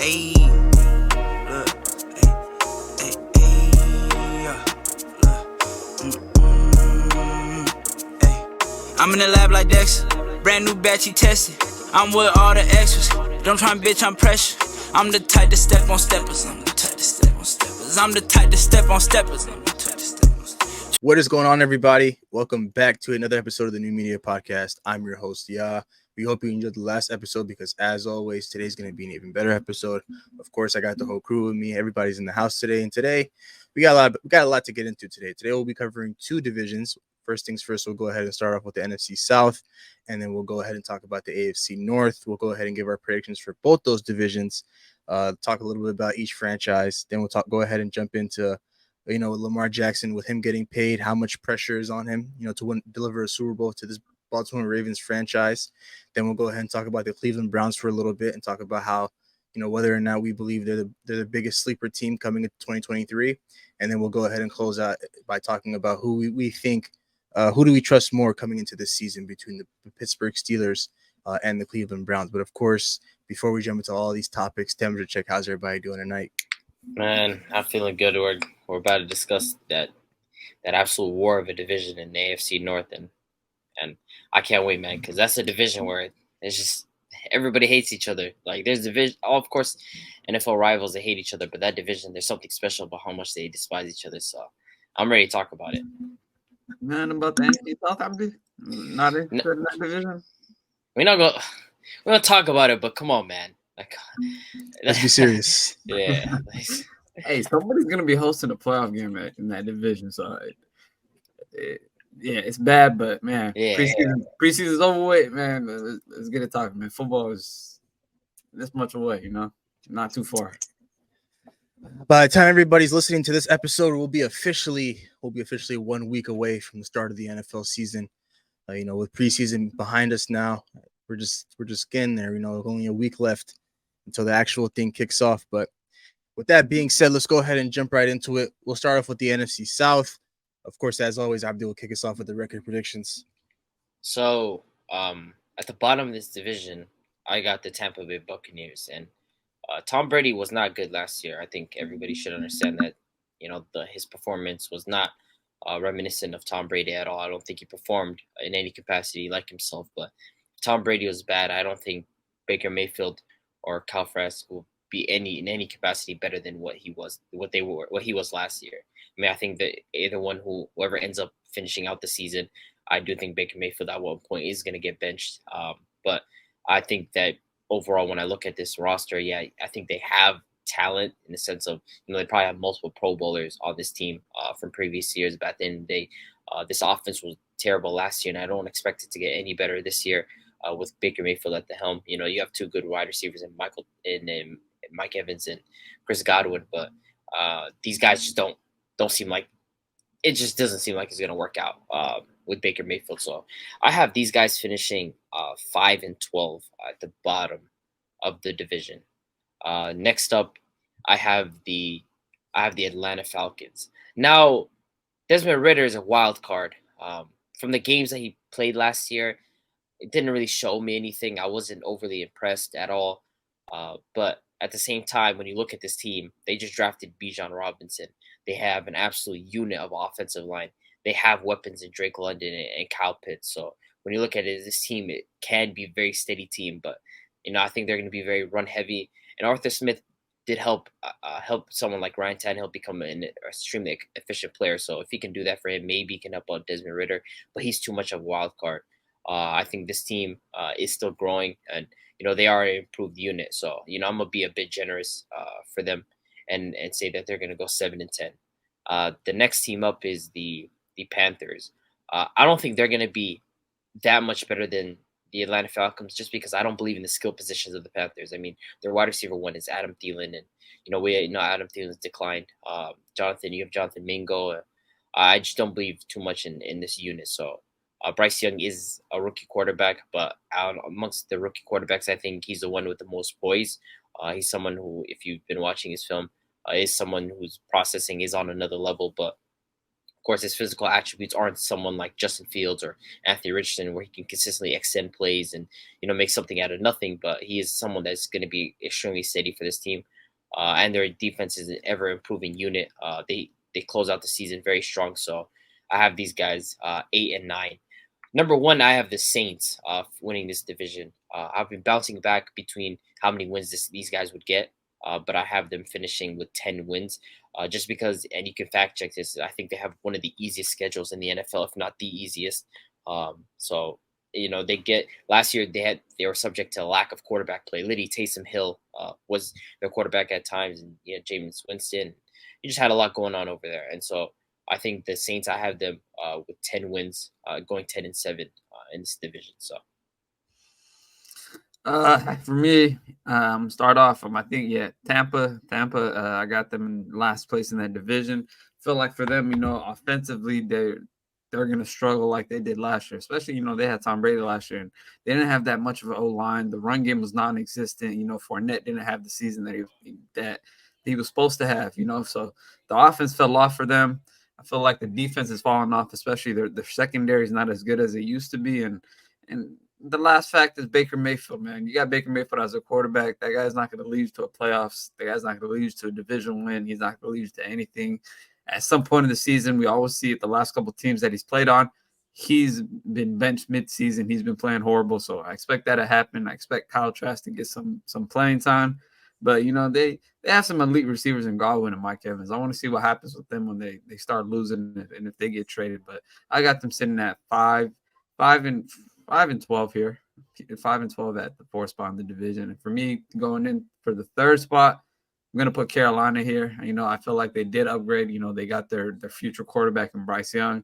Ayy, look, yeah, look, ayy. I'm in the lab like Dexter, brand new batch he tested. I'm with all the extras, don't try and bitch, I'm pressure. I'm the type to step on steppers, I'm the type to step on steppers, I'm the type to step on steppers, I'm the type to step on steppers. What is going on, everybody? Welcome back to another episode of the New Media Podcast. I'm your host, Ya. We hope you enjoyed the last episode because, as always, today's going to be an even better episode. Of course, I got the whole crew with me. Everybody's in the house today, and today we got a lot to get into today. Today we'll be covering two divisions. First things first, we'll go ahead and start off with the NFC South, and then we'll go ahead and talk about the AFC North. We'll go ahead and give our predictions for both those divisions. Talk a little bit about each franchise. Then we'll go ahead and jump into Lamar Jackson, with him getting paid, how much pressure is on him, to deliver a Super Bowl to this Baltimore Ravens franchise. Then we'll go ahead and talk about the Cleveland Browns for a little bit and talk about how, whether or not we believe they're the biggest sleeper team coming into 2023. And then we'll go ahead and close out by talking about who we think, who do we trust more coming into this season between the Pittsburgh Steelers and the Cleveland Browns. But of course, before we jump into all these topics, temperature check. How's everybody doing tonight? Man, I'm feeling good. We're about to discuss that absolute war of a division in the AFC North, and I can't wait, man, because that's a division where it's just everybody hates each other. Like, there's division, of course, NFL rivals, they hate each other, but that division, there's something special about how much they despise each other. So I'm ready to talk about it. Man, about the NFC South, I'm not interested in that division. We're gonna talk about it, but come on, man. Like, let's be serious. Yeah. Hey, somebody's gonna be hosting a playoff game in that division, so yeah, it's bad, but man, preseason's over with, man. Let's get it talking, man. Football is this much away, not too far. By the time everybody's listening to this episode, we'll be officially 1 week away from the start of the NFL season. With preseason behind us now, we're just getting there. Only a week left until the actual thing kicks off. But with that being said, let's go ahead and jump right into it. We'll start off with the NFC South. Of course, as always, Abdul will kick us off with the record predictions. So, at the bottom of this division, I got the Tampa Bay Buccaneers, and Tom Brady was not good last year. I think everybody should understand that. His performance was not reminiscent of Tom Brady at all. I don't think he performed in any capacity like himself, but Tom Brady was bad. I don't think Baker Mayfield or Kyle Trask will be in any capacity better than what he was last year. I mean, I think that whoever ends up finishing out the season, I do think Baker Mayfield at one point is going to get benched. But I think that overall, when I look at this roster, I think they have talent in the sense of, they probably have multiple Pro Bowlers on this team from previous years. But at the end of the day, this offense was terrible last year, and I don't expect it to get any better this year with Baker Mayfield at the helm. You have two good wide receivers in Mike Evans and Chris Godwin, but these guys just don't seem like it. Just doesn't seem like it's going to work out with Baker Mayfield. So I have these guys finishing 5-12 at the bottom of the division. Next up, I have the Atlanta Falcons. Now, Desmond Ridder is a wild card. From the games that he played last year, it didn't really show me anything. I wasn't overly impressed at all. But at the same time, when you look at this team, they just drafted Bijan Robinson. They have an absolute unit of offensive line. They have weapons in Drake London and Kyle Pitts. So when you look at it, this team, it can be a very steady team. But, I think they're going to be very run heavy. And Arthur Smith did help someone like Ryan Tannehill become an extremely efficient player. So if he can do that for him, maybe he can help out Desmond Ridder. But he's too much of a wild card. I think this team is still growing, and they are an improved unit. So I'm gonna be a bit generous for them and say that they're gonna go 7-10. The next team up is the Panthers. I don't think they're gonna be that much better than the Atlanta Falcons, just because I don't believe in the skill positions of the Panthers. I mean, their wide receiver one is Adam Thielen, and we know Adam Thielen's declined. You have Jonathan Mingo. I just don't believe too much in this unit. So. Bryce Young is a rookie quarterback, but amongst the rookie quarterbacks, I think he's the one with the most poise. He's someone who, if you've been watching his film, is someone whose processing is on another level. But course, his physical attributes aren't someone like Justin Fields or Anthony Richardson, where he can consistently extend plays and make something out of nothing. But he is someone that's going to be extremely steady for this team, and their defense is an ever improving unit. They close out the season very strong. So I have these guys 8-9. Number one, I have the Saints winning this division. I've been bouncing back between how many wins these guys would get, but I have them finishing with 10 wins. Just because, and you can fact check this, I think they have one of the easiest schedules in the NFL, if not the easiest. So they get last year they were subject to a lack of quarterback play. Liddy Taysom Hill was their quarterback at times, and Jameis Winston. You just had a lot going on over there, and so I think the Saints, I have them with 10 wins, going 10-7 in this division. So. For me, start off. I think Tampa. I got them in last place in that division. Feel like for them, offensively they're gonna struggle like they did last year. Especially they had Tom Brady last year and they didn't have that much of an O line. The run game was non-existent. Fournette didn't have the season that he was supposed to have. So the offense fell off for them. I feel like the defense is falling off, especially their secondary is not as good as it used to be, and the last fact is Baker Mayfield, man. You got Baker Mayfield as a quarterback. That guy's not going to lead you to a playoffs. That guy's not going to lead you to a division win. He's not going to lead you to anything. At some point in the season, we always see it the last couple of teams that he's played on. He's been benched mid-season. He's been playing horrible, so I expect that to happen. I expect Kyle Trask to get some playing time. But, they have some elite receivers in Godwin and Mike Evans. I want to see what happens with them when they start losing and if they get traded. But I got them sitting at 5-12 here, 5-12 at the 4th spot in the division. And for me, going in for the 3rd spot, I'm going to put Carolina here. I feel like they did upgrade. They got their future quarterback in Bryce Young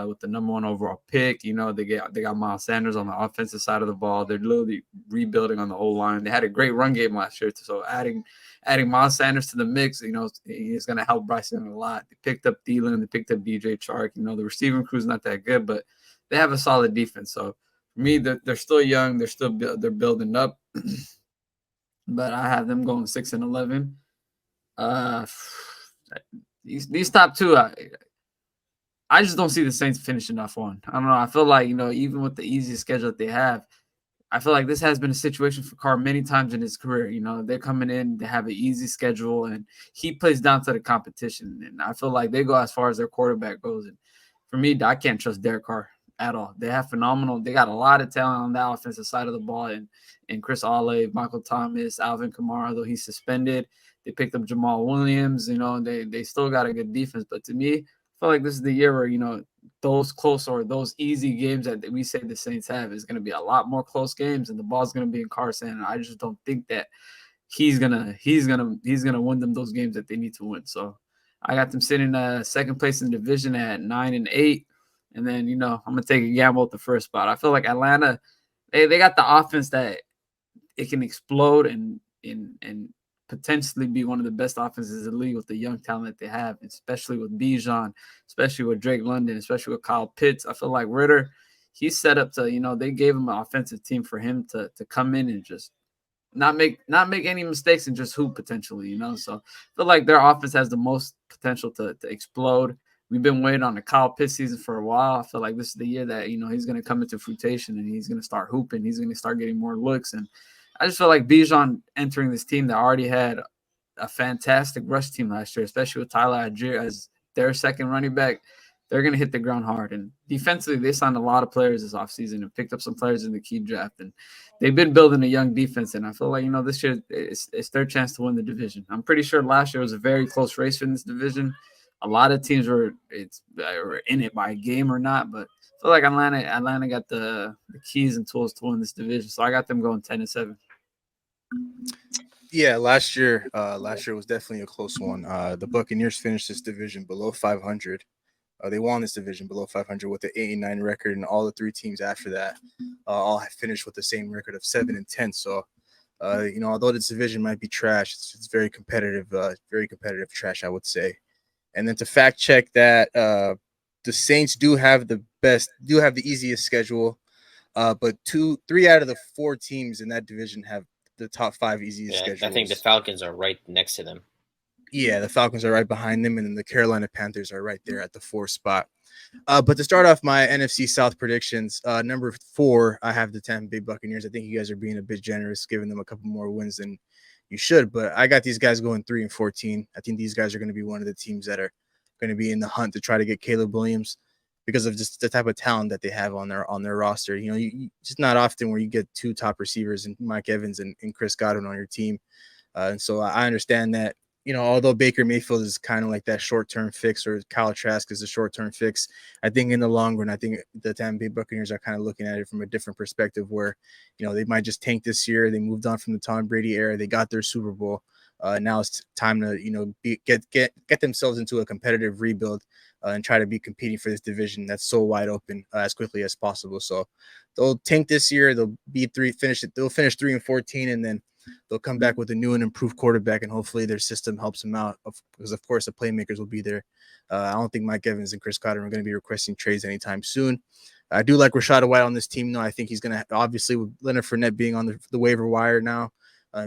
with the number 1 overall pick. They got Miles Sanders on the offensive side of the ball. They're literally rebuilding on the O-line. They had a great run game last year. So adding Miles Sanders to the mix, is going to help Bryce Young a lot. They picked up Thielen. They picked up DJ Chark. The receiving crew's not that good, but they have a solid defense. So for me, they're still young. They're building up. But I have them going 6-11. These top two, I just don't see the Saints finishing off one. I don't know. I feel like, even with the easiest schedule that they have, I feel like this has been a situation for Carr many times in his career. They're coming in, they have an easy schedule, and he plays down to the competition. And I feel like they go as far as their quarterback goes. And for me, I can't trust Derek Carr at all. They have phenomenal. They got a lot of talent on that offensive side of the ball, and Chris Olave, Michael Thomas, Alvin Kamara, though he's suspended. They picked up Jamal Williams. They still got a good defense. But to me, I feel like this is the year where those close or those easy games that we say the Saints have is going to be a lot more close games, and the ball's going to be in Carson. And I just don't think that he's gonna win them those games that they need to win. So I got them sitting 2nd place in the division at 9-8. And then, I'm going to take a gamble at the 1st spot. I feel like Atlanta, they got the offense that it can explode and potentially be one of the best offenses in the league with the young talent that they have, especially with Bijan, especially with Drake London, especially with Kyle Pitts. I feel like Ritter, he's set up to, they gave him an offensive team for him to come in and just not make any mistakes and just hoop potentially, So I feel like their offense has the most potential to explode. We've been waiting on the Kyle Pitts season for a while. I feel like this is the year that, he's going to come into fruition and he's going to start hooping. He's going to start getting more looks. And I just feel like Bijan entering this team that already had a fantastic rush team last year, especially with Tyler Algier as their 2nd running back, they're going to hit the ground hard. And defensively, they signed a lot of players this offseason and picked up some players in the key draft. And they've been building a young defense. And I feel like, this year it's their chance to win the division. I'm pretty sure last year was a very close race in this division. A lot of teams were in it by a game or not, but I feel like Atlanta got the keys and tools to win this division. So I got them going 10-7. Yeah, last year was definitely a close one. The Buccaneers finished this division below 500. They won this division below 500 with an 8-9 record, and all the 3 teams after that all finished with the same record of 7-10. So, although this division might be trash, it's very competitive trash, I would say. And then to fact check that, the Saints do have the easiest schedule, but 3 out of the 4 teams in that division have the top 5 easiest schedules. I think the Falcons are right next to them. Yeah, the Falcons are right behind them, and then the Carolina Panthers are right there at the 4th spot. But to start off my NFC South predictions, number 4, I have the Tampa Bay Buccaneers. I think you guys are being a bit generous, giving them a couple more wins than you should. But I got these guys going 3-14. I think these guys are going to be one of the teams that are going to be in the hunt to try to get Caleb Williams because of just the type of talent that they have on their roster. You know, it's just not often where you get 2 top receivers and Mike Evans and Chris Godwin on your team. And so I understand that, you know, although Baker Mayfield is kind of like that short-term fix, or Kyle Trask is a short-term fix, I think in the long run, I think the Tampa Bay Buccaneers are kind of looking at it from a different perspective where, you know, they might just tank this year. They moved on from the Tom Brady era. They got their Super Bowl. Now it's time to, you know, get themselves into a competitive rebuild and try to be competing for this division that's so wide open as quickly as possible. So they'll tank this year. They'll finish 3-14, and then they'll come back with a new and improved quarterback, and hopefully their system helps them out because, of course, the playmakers will be there. I don't think Mike Evans and Chris Godwin are going to be requesting trades anytime soon. I do like Rashad White on this team, though. I think he's going to, obviously, with Leonard Fournette being on the waiver wire now,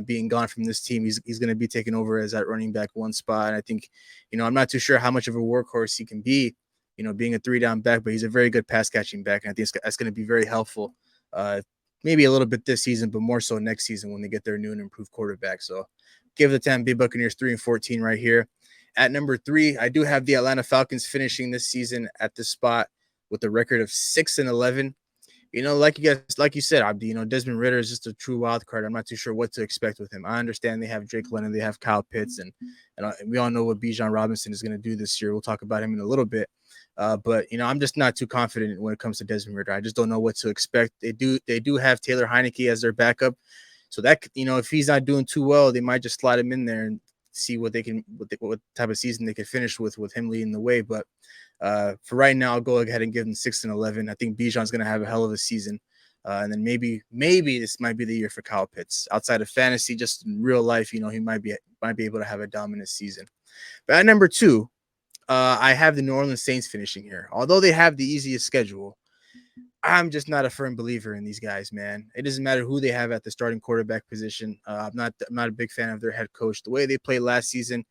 being gone from this team, he's going to be taking over as that running back 1 spot. And I think, you know, I'm not too sure how much of a workhorse he can be, you know, being a 3-down back, but he's a very good pass catching back. And I think that's going to be very helpful. Maybe a little bit this season, but more so next season when they get their new and improved quarterback. So give the Tampa Bay Buccaneers 3-14 right here. At number 3, I do have the Atlanta Falcons finishing this season at this spot with a record of 6-11. You know, like you said, Abdi, you know, Desmond Ridder is just a true wild card. I'm not too sure what to expect with him. I understand they have Drake London, they have Kyle Pitts, and we all know what Bijan Robinson is going to do this year. We'll talk about him in a little bit. But, you know, I'm just not too confident when it comes to Desmond Ridder. I just don't know what to expect. They do have Taylor Heineke as their backup. So that, you know, if he's not doing too well, they might just slide him in there and see what type of season they can finish with him leading the way. But for right now, I'll go ahead and give them 6-11. I think Bijan's going to have a hell of a season. And then maybe this might be the year for Kyle Pitts. Outside of fantasy, just in real life, you know, he might be able to have a dominant season. But at number 2, I have the New Orleans Saints finishing here. Although they have the easiest schedule, I'm just not a firm believer in these guys, man. It doesn't matter who they have at the starting quarterback position. I'm not a big fan of their head coach. The way they played last season,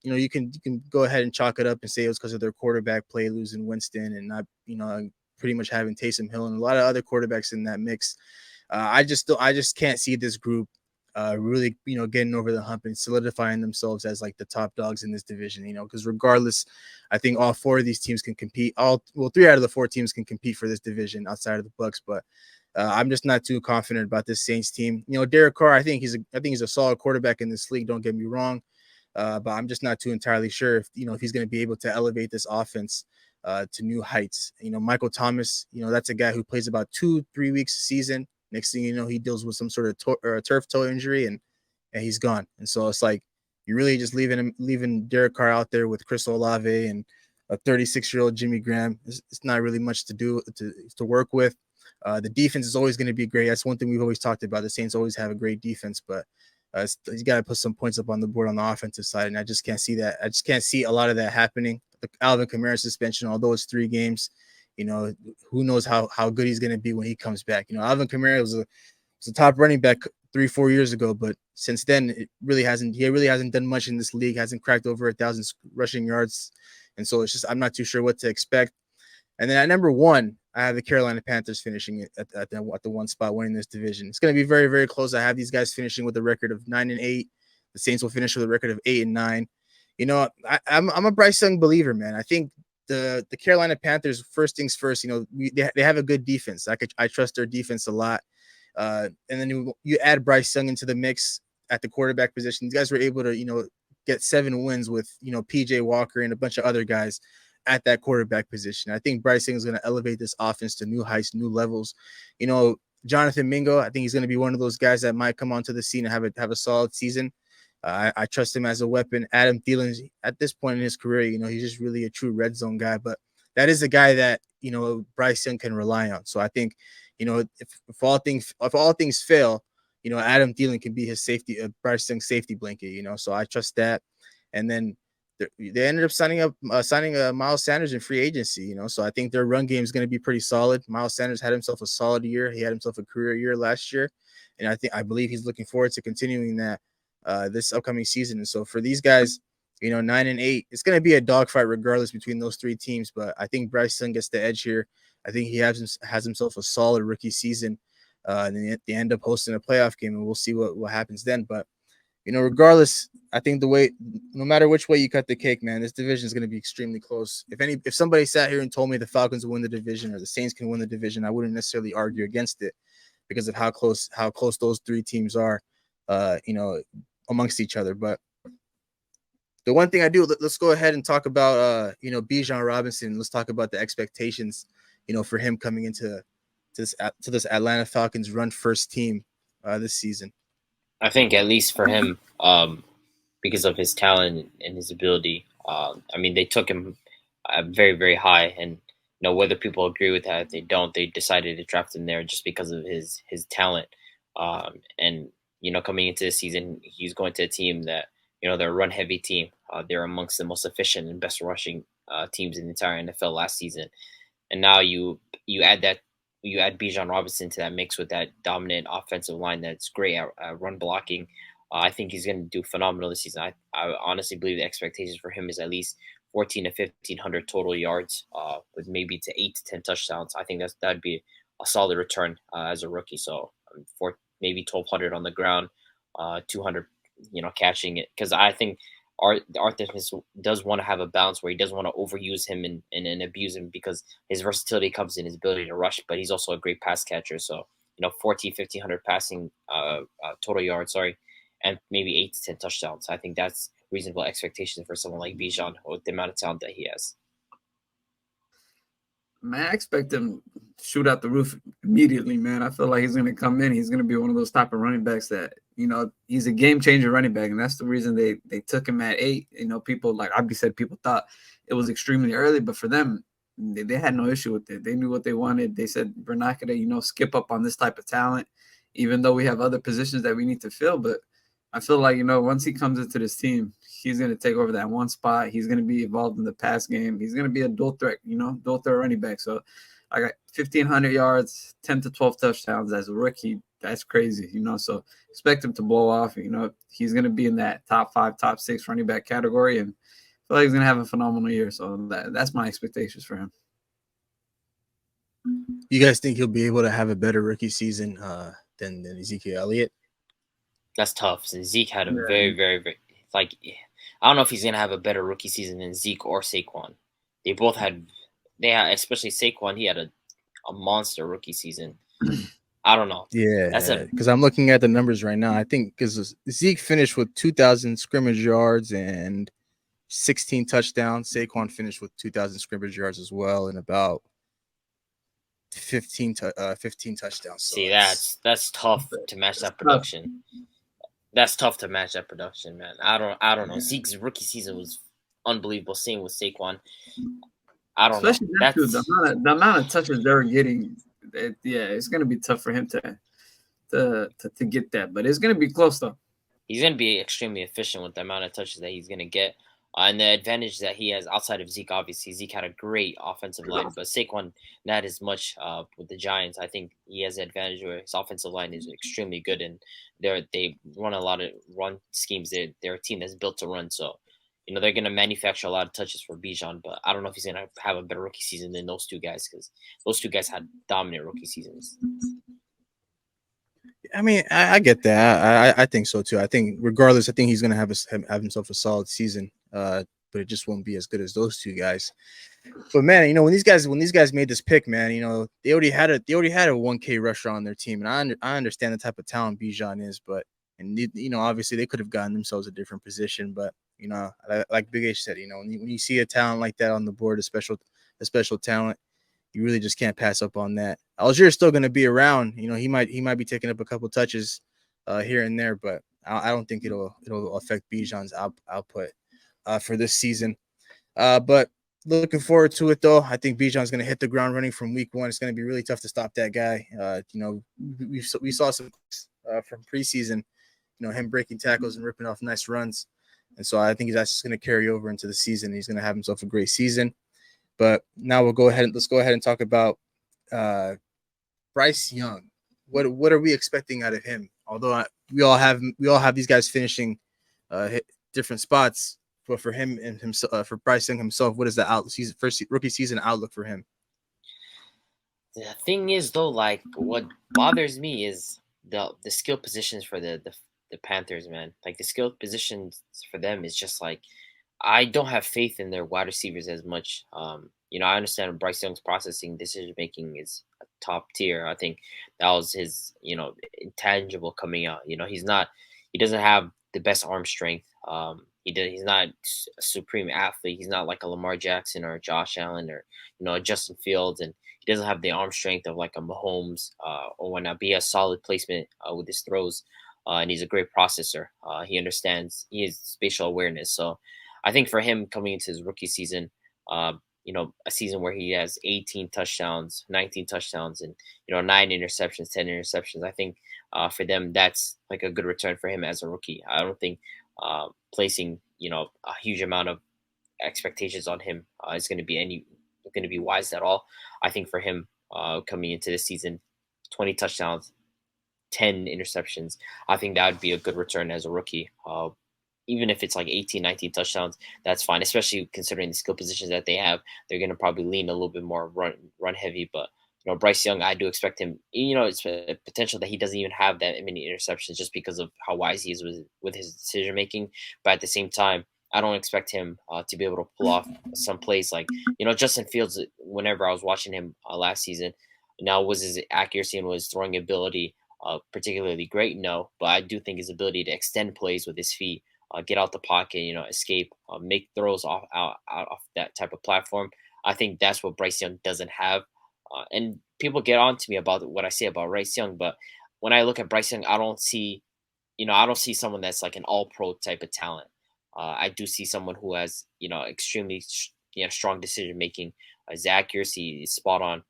you know, you can go ahead and chalk it up and say it was because of their quarterback play, losing Winston and not, you know, pretty much having Taysom Hill and a lot of other quarterbacks in that mix. I just can't see this group really, you know, getting over the hump and solidifying themselves as like the top dogs in this division, you know, because regardless, I think all 4 of these teams can compete. 3 out of the 4 teams can compete for this division outside of the Bucks, but I'm just not too confident about this Saints team. You know, Derek Carr, I think he's a solid quarterback in this league. Don't get me wrong, but I'm just not too entirely sure if he's going to be able to elevate this offense to new heights. You know, Michael Thomas, you know, that's a guy who plays about 2-3 weeks a season. Next thing you know, he deals with some sort of turf toe injury, and he's gone. And so it's like you're really just leaving Derek Carr out there with Chris Olave and a 36-year-old Jimmy Graham. It's not really much to do to work with. The defense is always going to be great. That's one thing we've always talked about. The Saints always have a great defense, but you got to put some points up on the board on the offensive side, and I just can't see that. I just can't see a lot of that happening. The Alvin Kamara suspension, although it's 3 games, you know, who knows how good he's going to be when he comes back. You know, Alvin Kamara was a top running back 3-4 years ago, but since then he really hasn't done much in this league. Hasn't cracked over 1,000 rushing yards, and so it's just I'm not too sure what to expect. And then at number 1, I have the Carolina Panthers finishing it at the 1 spot, winning this division. It's going to be very, very close. I have these guys finishing with a record of 9-8. The Saints will finish with a record of 8-9. You know, I'm a Bryce Young believer, man. I think the Carolina Panthers, first things first, you know, they have a good defense. I trust their defense a lot. And then you add Bryce Young into the mix at the quarterback position. These guys were able to, you know, get 7 wins with, you know, PJ Walker and a bunch of other guys at that quarterback position. I think Bryce Young is going to elevate this offense to new heights, new levels. You know, Jonathan Mingo, I think he's going to be one of those guys that might come onto the scene and have a solid season. I trust him as a weapon. Adam Thielen, at this point in his career, you know, he's just really a true red zone guy, but that is a guy that, you know, Bryce Young can rely on. So I think, you know, if all things fail, you know, Adam Thielen can be his safety, Bryce Young's safety blanket, you know, so I trust that. And then they ended up signing Miles Sanders in free agency, you know, so I think their run game is going to be pretty solid. Miles Sanders had himself a solid year. He had himself a career year last year, and I believe he's looking forward to continuing that this upcoming season. And so for these guys, 9-8. It's going to be a dogfight regardless between those three teams, but I think Bryce Young gets the edge here. I think he has himself a solid rookie season, and then they end up hosting a playoff game, and we'll see what happens then. But regardless, I think no matter which way you cut the cake, man, this division is going to be extremely close. If somebody sat here and told me the Falcons will win the division or the Saints can win the division, I wouldn't necessarily argue against it because of how close those three teams are, amongst each other. But the one thing I do, let's go ahead and talk about, Bijan Robinson. Let's talk about the expectations, for him coming into this Atlanta Falcons run first team this season. I think at least for him, because of his talent and his ability, they took him very, very high. And whether people agree with that, if they don't, they decided to draft him there just because of his talent. And coming into the season, he's going to a team that they're a run heavy team. They're amongst the most efficient and best rushing teams in the entire NFL last season. And now you add Bijan Robinson to that mix with that dominant offensive line that's great at run blocking. I think he's going to do phenomenal this season. I honestly believe the expectations for him is at least 1,400 to 1,500 total yards, with maybe to 8 to 10 touchdowns. I think that'd be a solid return as a rookie. So for maybe 1,200 on the ground, 200, catching it, because I think Arthur does want to have a balance where he doesn't want to overuse him and abuse him, because his versatility comes in his ability to rush, but he's also a great pass catcher. So 1,500 passing total yards, and maybe 8 to 10 touchdowns. I think that's reasonable expectations for someone like Bijan with the amount of talent that he has. Man, I expect him to shoot out the roof immediately, man. I feel like he's going to come in. He's going to be one of those type of running backs that, he's a game-changer running back, and that's the reason they took him at 8. People, like Abdi said, people thought it was extremely early, but for them, they had no issue with it. They knew what they wanted. They said, we're not going to, skip up on this type of talent, even though we have other positions that we need to fill. But I feel like, once he comes into this team, he's going to take over that one spot. He's going to be involved in the pass game. He's going to be a dual threat running back. So I got 1,500 yards, 10 to 12 touchdowns as a rookie. That's crazy, So expect him to blow off. He's going to be in that top 5, top 6 running back category, and I feel like he's going to have a phenomenal year. So that's my expectations for him. You guys think he'll be able to have a better rookie season than Ezekiel Elliott? That's tough. So Zeke had a very, very, very, I don't know if he's going to have a better rookie season than Zeke or Saquon. They both had, especially Saquon, he had a monster rookie season. I don't know. Yeah, because I'm looking at the numbers right now. I think because Zeke finished with 2,000 scrimmage yards and 16 touchdowns. Saquon finished with 2,000 scrimmage yards as well and about 15 touchdowns. So see, that's tough to match that production. That's tough to match that production, man. I don't know. Zeke's rookie season was unbelievable. Same with Saquon. I don't know. The amount of touches they're getting. It's going to be tough for him to get that, but it's going to be close though. He's going to be extremely efficient with the amount of touches that he's going to get, and the advantage that he has outside of Zeke. Obviously, Zeke had a great offensive line, but Saquon not as much with the Giants. I think he has the advantage where his offensive line is extremely good, and they run a lot of run schemes. They're a team that's built to run, so they're going to manufacture a lot of touches for Bijan, but I don't know if he's going to have a better rookie season than those two guys, because those two guys had dominant rookie seasons. I get that. I think so too. I think regardless, I think he's going to have himself a solid season, but it just won't be as good as those two guys. But man, when these guys made this pick, man, they already had a 1K rusher on their team, and I understand the type of talent Bijan is, but obviously they could have gotten themselves a different position, but. Like Big H said, when you see a talent like that on the board, a special talent, you really just can't pass up on that. Algier's still going to be around. He might be taking up a couple touches here and there, but I don't think it'll affect Bijan's output for this season. But looking forward to it, though. I think Bijan's going to hit the ground running from week 1. It's going to be really tough to stop that guy. We saw some from preseason, him breaking tackles and ripping off nice runs. And so I think that's just going to carry over into the season. He's going to have himself a great season. But now let's go ahead and talk about Bryce Young. What are we expecting out of him? Although we all have these guys finishing different spots But for him and himself, for Bryce Young himself, what is the first rookie season outlook for him? The thing is, though, like what bothers me is the skill positions for the Panthers, man. Like the skill positions for them is just like I don't have faith in their wide receivers as much. I understand Bryce Young's processing decision making is top tier. I think that was his, intangible coming out. He doesn't have the best arm strength. He's not a supreme athlete. He's not like a Lamar Jackson or a Josh Allen or a Justin Fields, and he doesn't have the arm strength of like a Mahomes or whatnot. But he has solid placement with his throws, and he's a great processor. He understands. He has spatial awareness. So I think for him coming into his rookie season, a season where he has 18 touchdowns, 19 touchdowns, and 9 interceptions, 10 interceptions. I think for them that's like a good return for him as a rookie. I don't think placing a huge amount of expectations on him is going to be wise at all. I think for him coming into this season, 20 touchdowns, 10 interceptions. I think that would be a good return as a rookie. Even if it's like 18, 19 touchdowns, that's fine, especially considering the skill positions that they have. They're going to probably lean a little bit more run heavy. But, Bryce Young, I do expect him, it's a potential that he doesn't even have that many interceptions just because of how wise he is with his decision making. But at the same time, I don't expect him to be able to pull off some plays like, Justin Fields, whenever I was watching him last season. Now, was his accuracy and was throwing ability particularly great? No, but I do think his ability to extend plays with his feet, get out the pocket, escape, make throws out off that type of platform. I think that's what Bryce Young doesn't have. And people get on to me about what I say about Bryce Young, but when I look at Bryce Young, I don't see someone that's like an all-pro type of talent. I do see someone who has, extremely, strong decision making. His accuracy is spot on.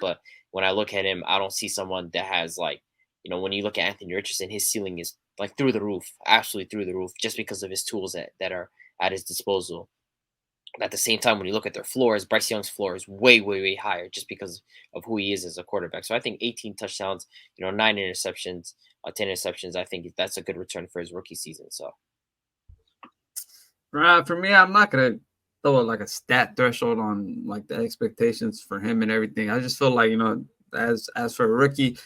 But when I look at him, I don't see someone that has like, when you look at Anthony Richardson, his ceiling is like through the roof, absolutely through the roof, just because of his tools that are at his disposal. But at the same time, when you look at their floors, Bryce Young's floor is way, way, way higher just because of who he is as a quarterback. So I think 18 touchdowns, 9 interceptions, 10 interceptions, I think that's a good return for his rookie season. So, for me, I'm not gonna throw like a stat threshold on like the expectations for him and everything. I just feel like as for a rookie,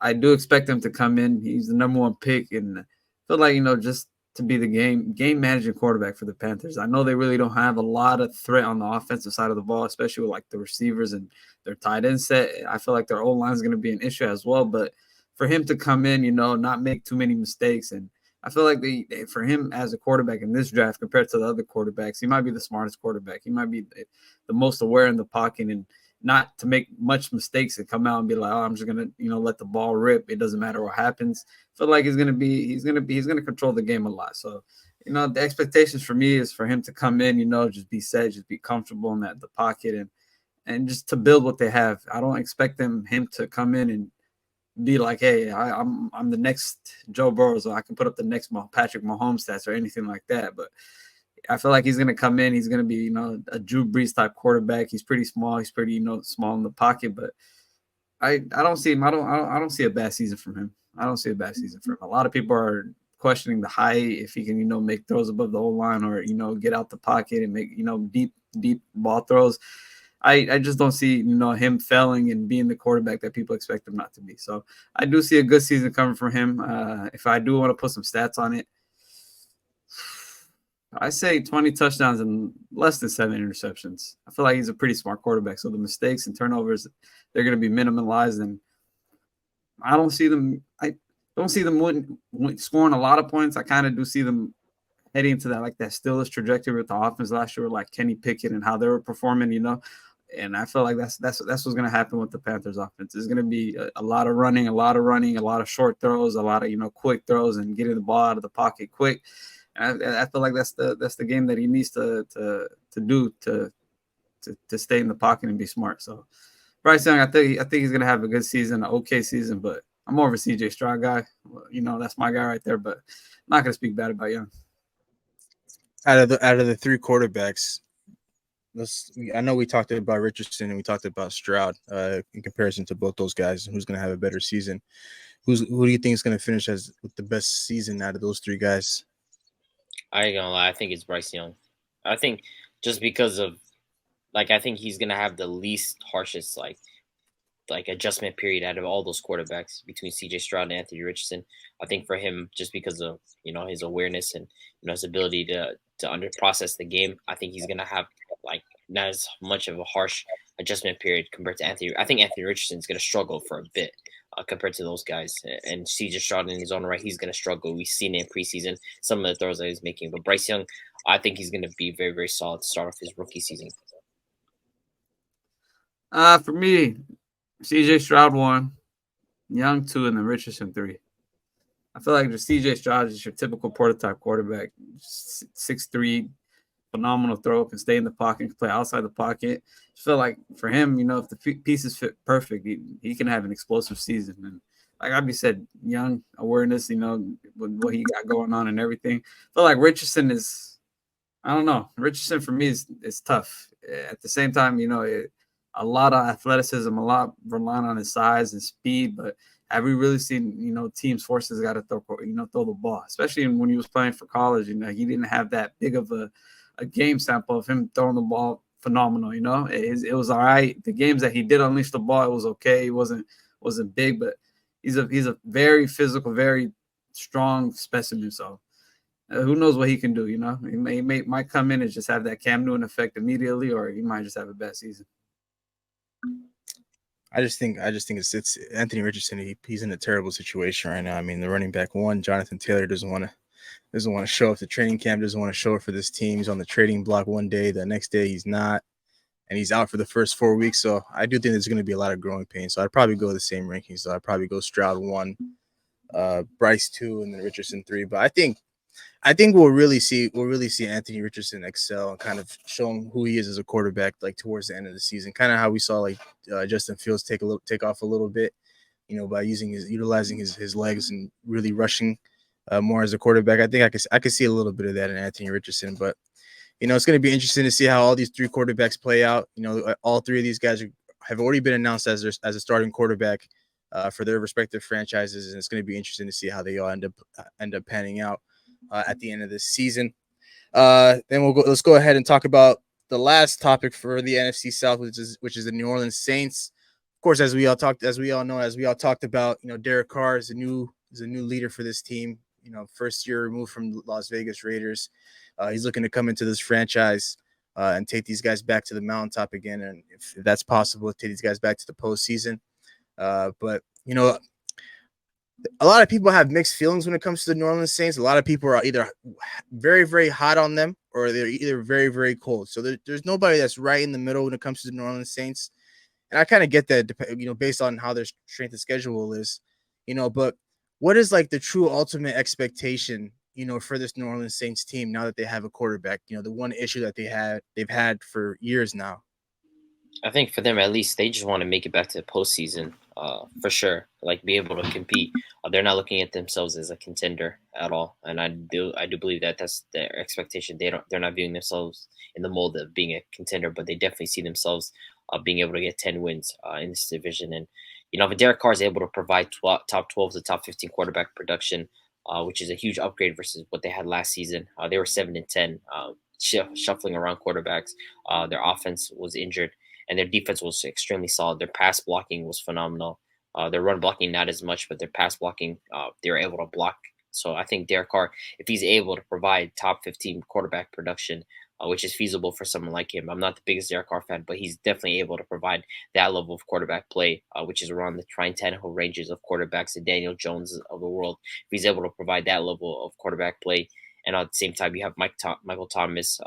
I do expect him to come in. He's the number one pick, and I feel like just to be the game managing quarterback for the Panthers. I know they really don't have a lot of threat on the offensive side of the ball, especially with like the receivers and their tight end set. I feel like their O-line is going to be an issue as well. But for him to come in, not make too many mistakes, and I feel like for him as a quarterback in this draft compared to the other quarterbacks, he might be the smartest quarterback. He might be the most aware in the pocket and not to make much mistakes and come out and be like, oh, I'm just gonna, let the ball rip. It doesn't matter what happens. I feel like he's gonna control the game a lot. So, the expectations for me is for him to come in, just be set, just be comfortable in the pocket and just to build what they have. I don't expect him to come in and be like, hey, I'm the next Joe Burrow, so I can put up the next Patrick Mahomes stats or anything like that. But I feel like he's going to come in. He's going to be, a Drew Brees type quarterback. He's pretty small. He's pretty, small in the pocket. But I don't see him. I don't see a bad season from him. I don't see a bad season from him. A lot of people are questioning the height, if he can, make throws above the O-line or, get out the pocket and make, deep ball throws. I just don't see, him failing and being the quarterback that people expect him not to be. So I do see a good season coming from him. If I do want to put some stats on it, I say 20 touchdowns and less than 7 interceptions. I feel like he's a pretty smart quarterback. So the mistakes and turnovers, they're going to be minimalized. And I don't see them scoring a lot of points. I kind of do see them heading into that Steelers trajectory with the offense last year, like Kenny Pickett and how they were performing, And I feel like that's what's going to happen with the Panthers offense. It's going to be a lot of running, a lot of short throws, a lot of quick throws, and getting the ball out of the pocket quick. And I feel like that's the game that he needs to do to stay in the pocket and be smart. So Bryce Young, I think he's going to have a good season, an okay season, but I'm more of a CJ Stroud guy. That's my guy right there. But I'm not going to speak bad about Young. Out of the 3 quarterbacks, I know we talked about Richardson and we talked about Stroud in comparison to both those guys. Who's going to have a better season? Who do you think is going to finish with the best season out of those 3 guys? I ain't gonna lie. I think it's Bryce Young. I think just because of I think he's gonna have the least harshest adjustment period out of all those quarterbacks between CJ Stroud and Anthony Richardson. I think for him, just because of his awareness and his ability to under process the game, I think he's gonna have not as much of a harsh adjustment period compared to Anthony. I think Anthony Richardson's gonna struggle for a bit compared to those guys, and CJ Stroud in his own right, he's gonna struggle. We've seen it in preseason, some of the throws that he's making, but Bryce Young, I think he's gonna be very, very solid to start off his rookie season. For me, CJ Stroud 1, Young 2, and then Richardson 3. I feel like the CJ Stroud is your typical prototype quarterback. 6'3", phenomenal throw, can stay in the pocket, can play outside the pocket. I feel like for him, if the pieces fit perfect, he can have an explosive season. And like Abby said, Young awareness, with what he got going on and everything. I feel like Richardson is, I don't know. Richardson for me is tough. At the same time, a lot of athleticism, a lot relying on his size and speed, but have we really seen, teams forces got to throw the ball, especially when he was playing for college, he didn't have that big of a game sample of him throwing the ball phenomenal, it was all right. The games that he did unleash the ball, it was okay. It wasn't big, but he's a very physical, very strong specimen. So who knows what he can do, he might come in and just have that Cam Newton effect immediately, or he might just have a bad season. I just think it's Anthony Richardson. He's in a terrible situation right now. I mean, the running back one, Jonathan Taylor, doesn't want to show up to training camp, doesn't want to show up for this team. He's on the trading block one day, the next day he's not, and he's out for the first 4 weeks. So I do think there's going to be a lot of growing pains. So I'd probably go the same rankings. So I'd probably go Stroud 1, Bryce 2, and then Richardson 3. But I think we'll really see Anthony Richardson excel and kind of show him who he is as a quarterback, towards the end of the season. Kind of how we saw Justin Fields take off a little bit, by utilizing his legs and really rushing more as a quarterback. I think I could see a little bit of that in Anthony Richardson, but it's going to be interesting to see how all these three quarterbacks play out. All three of these guys have already been announced as a starting quarterback for their respective franchises, and it's going to be interesting to see how they all end up panning out at the end of this season. Then let's go ahead and talk about the last topic for the NFC South, which is the New Orleans Saints. Of course, as we all talked about, Derek Carr is a new leader for this team. First year removed from Las Vegas Raiders. He's looking to come into this franchise and take these guys back to the mountaintop again, and if that's possible, take these guys back to the postseason. But a lot of people have mixed feelings when it comes to the New Orleans Saints. A lot of people are either very, very hot on them, or they're either very, very cold. So there's nobody that's right in the middle when it comes to the New Orleans Saints. And I kind of get that, based on how their strength of schedule is, but what is the true ultimate expectation, for this New Orleans Saints team now that they have a quarterback, the one issue that they've had for years now? I think for them, at least, they just want to make it back to the postseason, for sure. Be able to compete. They're not looking at themselves as a contender at all, and I do believe that that's their expectation. They're not viewing themselves in the mold of being a contender, but they definitely see themselves being able to get 10 wins in this division. And if Derek Carr is able to provide top 12 to top 15 quarterback production, which is a huge upgrade versus what they had last season. They were 7-10, shuffling around quarterbacks. Their offense was injured, and their defense was extremely solid. Their pass blocking was phenomenal. Their run blocking, not as much, but their pass blocking, they were able to block. So I think Derek Carr, if he's able to provide top 15 quarterback production, which is feasible for someone like him. I'm not the biggest Derek Carr fan, but he's definitely able to provide that level of quarterback play, which is around the Ryan Tannehill ranges of quarterbacks, the Daniel Jones of the world. If he's able to provide that level of quarterback play, and at the same time, you have Michael Thomas,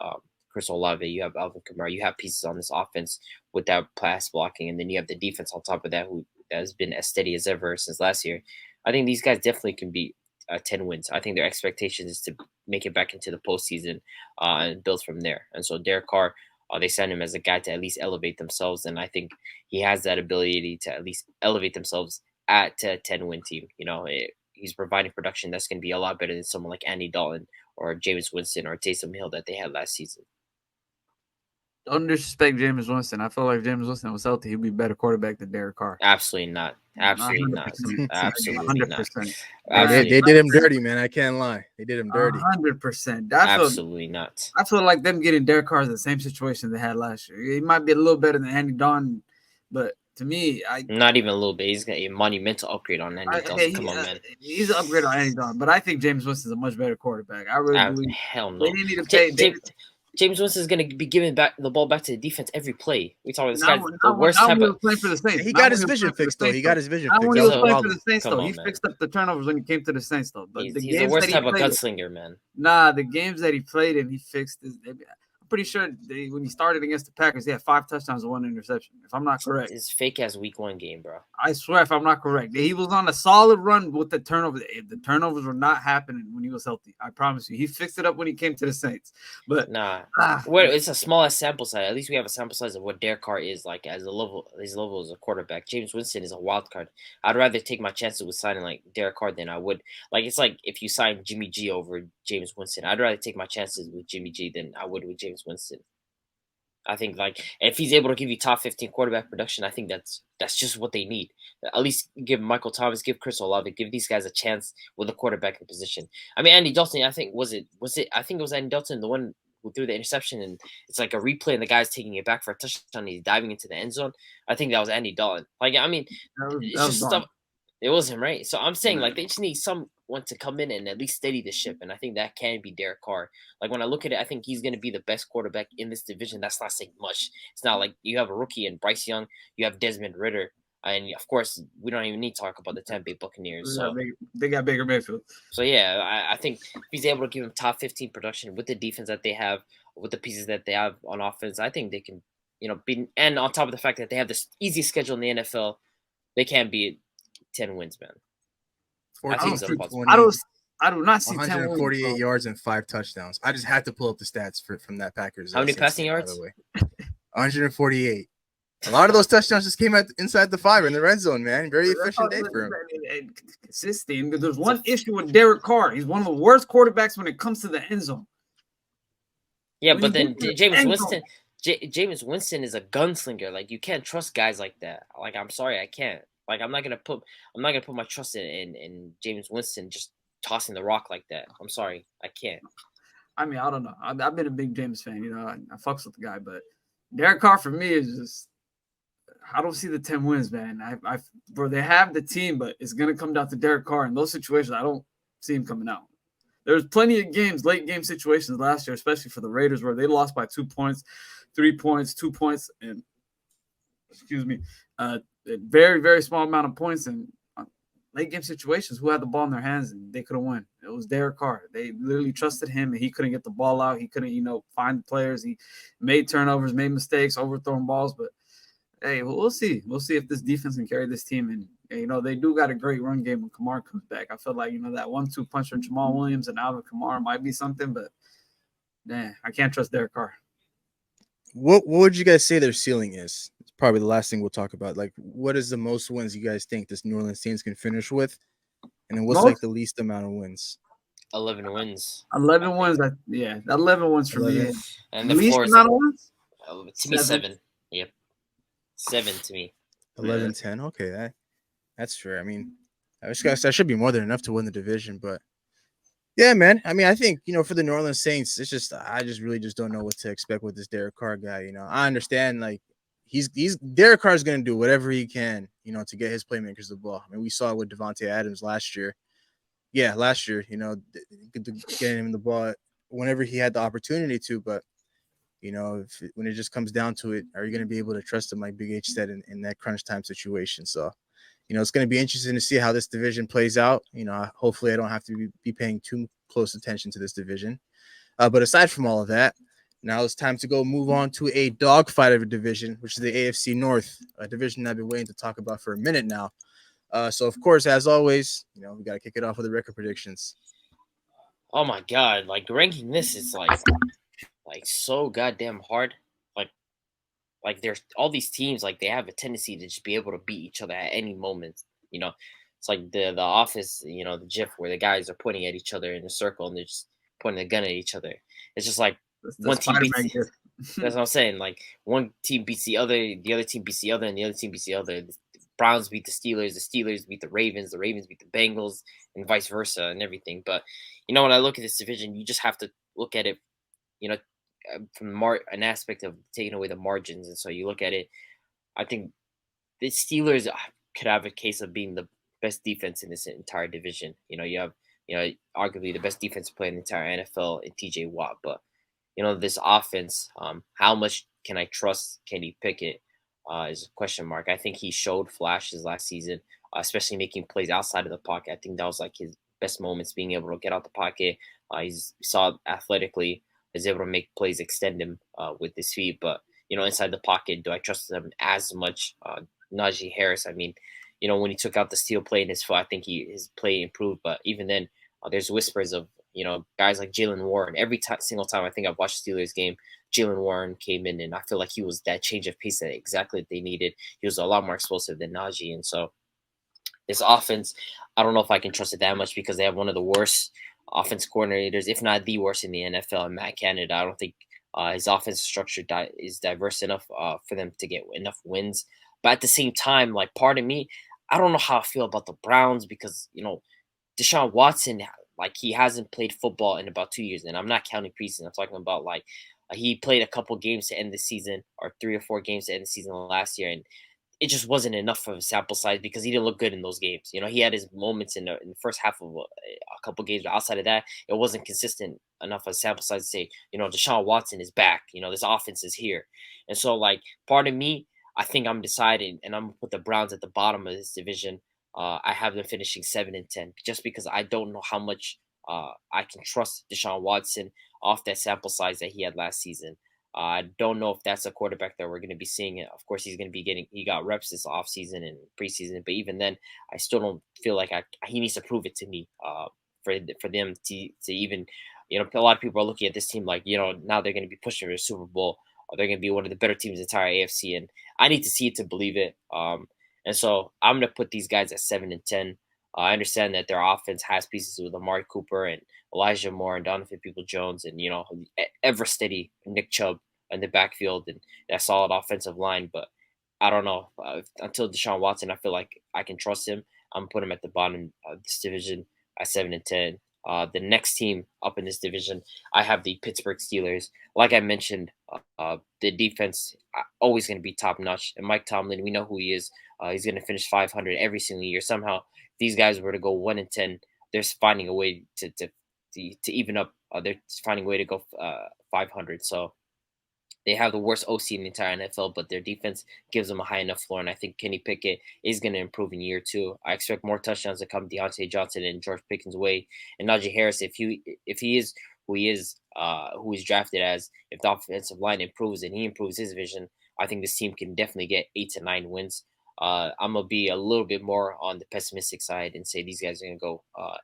Chris Olave, you have Alvin Kamara, you have pieces on this offense with that pass blocking, and then you have the defense on top of that, who has been as steady as ever since last year. I think these guys definitely can be 10 wins. I think their expectation is to make it back into the postseason and build from there. And so Derek Carr, they signed him as a guy to at least elevate themselves, and I think he has that ability to at least elevate themselves at a 10-win team. He's providing production that's going to be a lot better than someone like Andy Dalton or Jameis Winston or Taysom Hill that they had last season. Don't disrespect Jameis Winston. I feel like if Jameis Winston was healthy, he'd be a better quarterback than Derek Carr. Absolutely not. Absolutely not. 100%. Absolutely not. 100%. They did him dirty, man. I can't lie. They did him dirty. 100%. Absolutely not. I feel like them getting Derek Carr is the same situation they had last year. He might be a little better than Andy Dalton, but to me, not even a little bit. He's got a monumental upgrade on Andy Dalton. Come on, man. He's an upgrade on Andy Dalton, but I think James Winston's a much better quarterback. I really believe. Hell no. They didn't need to pay. James Winston is going to be giving back the ball back to the defense every play. We talking about this guy's the worst type of. Playing for the Saints. He got his vision fixed though. He got his vision fixed. When he was playing for the Saints though, he fixed up the turnovers when he came to the Saints though. But he's the worst type of gunslinger, man. Nah, the games that he played and he fixed. I'm pretty sure when he started against the Packers, he had 5 touchdowns and 1 interception. If I'm not correct, it's fake ass week 1 game, bro. I swear, if I'm not correct, he was on a solid run with the turnovers. The turnovers were not happening when he was healthy. I promise you, he fixed it up when he came to the Saints. But it's a small sample size. At least we have a sample size of what Derek Carr is like as a level. His level as a quarterback. James Winston is a wild card. I'd rather take my chances with signing like Derek Carr than I would. Like it's like if you sign Jimmy G over James Winston, I'd rather take my chances with Jimmy G than I would with James Winston. I think like if he's able to give you top 15 quarterback production, I think that's just what they need. At least give Michael Thomas, give Chris Olave, give these guys a chance with a quarterbacking position. I mean, Andy Dalton, I think was it? I think it was Andy Dalton, the one who threw the interception, and it's like a replay, and the guy's taking it back for a touchdown. And he's diving into the end zone. I think that was Andy Dalton. Like I mean, it's just stuff. It was him, right? So I'm saying like they just need someone to come in and at least steady the ship, and I think that can be Derek Carr. Like when I look at it, I think he's going to be the best quarterback in this division. That's not saying much. It's not like you have a rookie in Bryce Young, you have Desmond Ridder, and of course we don't even need to talk about the Tampa Bay Buccaneers. So they got Baker Mayfield. So yeah, I think if he's able to give him top 15 production with the defense that they have, with the pieces that they have on offense, I think they can, be. And on top of the fact that they have the easiest schedule in the NFL, they can be 10 wins, man. I do not see 148 yards and 5 touchdowns. I just had to pull up the stats from that Packers. How many passing yards? By the way, 148. A lot of those touchdowns just came inside the 5 in the red zone, man. Very efficient day for him. Consistent. There's one issue with Derek Carr. He's one of the worst quarterbacks when it comes to the end zone. Yeah, but then Jameis Winston is a gunslinger. Like you can't trust guys like that. Like I'm sorry, I can't. Like I'm not gonna put my trust in James Winston just tossing the rock like that. I'm sorry, I can't. I mean, I don't know. I've been a big James fan. I fucks with the guy, but Derek Carr for me is just I don't see the 10 wins, man. Bro, they have the team, but it's gonna come down to Derek Carr in those situations. I don't see him coming out. There's plenty of games, late game situations last year, especially for the Raiders, where they lost by 2 points, 3 points, 2 points, and a very, very small amount of points in late game situations. Who had the ball in their hands and they couldn't win? It was Derek Carr. They literally trusted him, and he couldn't get the ball out. He couldn't, find the players. He made turnovers, made mistakes, overthrown balls. But hey, we'll see. We'll see if this defense can carry this team. And they do got a great run game when Kamara comes back. I feel like that 1-2 punch from Jamal Williams and Alvin Kamara might be something, but I can't trust Derek Carr. What would you guys say their ceiling is? It's probably the last thing we'll talk about. Like, what is the most wins you guys think this New Orleans Saints can finish with? And then what's like the least amount of wins? 11 wins. 11 wins. 11 wins for me. And the least amount of wins? To me, 7. Yep. 7 to me. 11-10. Okay, that's fair. I mean, that should be more than enough to win the division, but yeah, man. I mean, I think, for the New Orleans Saints, it's just I just really just don't know what to expect with this Derek Carr guy. I understand like he's Derek Carr is going to do whatever he can, to get his playmakers the ball. I mean, we saw it with Devontae Adams last year. Yeah, last year, getting him the ball whenever he had the opportunity to. But, when it just comes down to it, are you going to be able to trust him like Big H said in that crunch time situation? So, it's going to be interesting to see how this division plays out. Hopefully I don't have to be paying too close attention to this division. But aside from all of that, now it's time to go move on to a dogfight of a division, which is the AFC North, a division I've been waiting to talk about for a minute now. So, of course, as always, we got to kick it off with the record predictions. Oh, my God. Like, ranking this is, like so goddamn hard. Like there's all these teams, like they have a tendency to just be able to beat each other at any moment. It's like the Office, the GIF where the guys are pointing at each other in a circle and they're just pointing a gun at each other. It's just like one team beats That's what I'm saying. Like one team beats the other team beats the other, and the other team beats the other. The Browns beat the Steelers beat the Ravens beat the Bengals, and vice versa, and everything. But when I look at this division, you just have to look at it, you know, from an aspect of taking away the margins, and so you look at it. I think the Steelers could have a case of being the best defense in this entire division. You have arguably the best defense player in the entire NFL in T.J. Watt, but this offense, how much can I trust Kenny Pickett is a question mark. I think he showed flashes last season, especially making plays outside of the pocket. I think that was like his best moments, being able to get out the pocket. He's saw athletically, is able to make plays, extend him with his feet. But, inside the pocket, do I trust him as much? Najee Harris, I mean, when he took out the steel play in his foot, I think his play improved. But even then, there's whispers of, guys like Jalen Warren. Every single time I think I've watched the Steelers game, Jalen Warren came in, and I feel like he was that change of pace that exactly they needed. He was a lot more explosive than Najee. And so this offense, I don't know if I can trust it that much because they have one of the worst offense coordinators, if not the worst in the NFL, and Matt Canada. I don't think his offensive structure is diverse enough for them to get enough wins. But at the same time, like, part of me, I don't know how I feel about the Browns because, Deshaun Watson, like, he hasn't played football in about 2 years, and I'm not counting preseason. I'm talking about, like, he played a couple games to end the season, or 3 or 4 games to end the season last year, and it just wasn't enough of a sample size because he didn't look good in those games. He had his moments in the first half of a couple games, but outside of that, it wasn't consistent enough of a sample size to say, Deshaun Watson is back. This offense is here. And so, like, part of me, I think I'm deciding, and I'm going to put the Browns at the bottom of this division. I have them finishing 7-10 just because I don't know how much I can trust Deshaun Watson off that sample size that he had last season. I don't know if that's a quarterback that we're going to be seeing. Of course, he got reps this offseason and preseason, but even then, I still don't feel like he needs to prove it to me for them to even, a lot of people are looking at this team like, now they're going to be pushing for a Super Bowl, or they're going to be one of the better teams in the entire AFC, and I need to see it to believe it. And so I'm going to put these guys at 7-10. I understand that their offense has pieces with Amari Cooper and Elijah Moore and Donovan Peoples-Jones and, ever steady Nick Chubb in the backfield and that solid offensive line. But I don't know. Until Deshaun Watson, I feel like I can trust him. I'm going to put him at the bottom of this division at 7-10. The next team up in this division, I have the Pittsburgh Steelers. Like I mentioned, the defense always going to be top notch. And Mike Tomlin, we know who he is. He's going to finish 500 every single year. Somehow, if these guys were to go 1-10, they're finding a way to even up. They're finding a way to go 500. So they have the worst OC in the entire NFL, but their defense gives them a high enough floor. And I think Kenny Pickett is going to improve in year 2. I expect more touchdowns to come Deontay Johnson and George Pickens' way. And Najee Harris, if he is who he's drafted as, if the offensive line improves and he improves his vision, I think this team can definitely get 8 to 9 wins. I'm gonna be a little bit more on the pessimistic side and say these guys are gonna go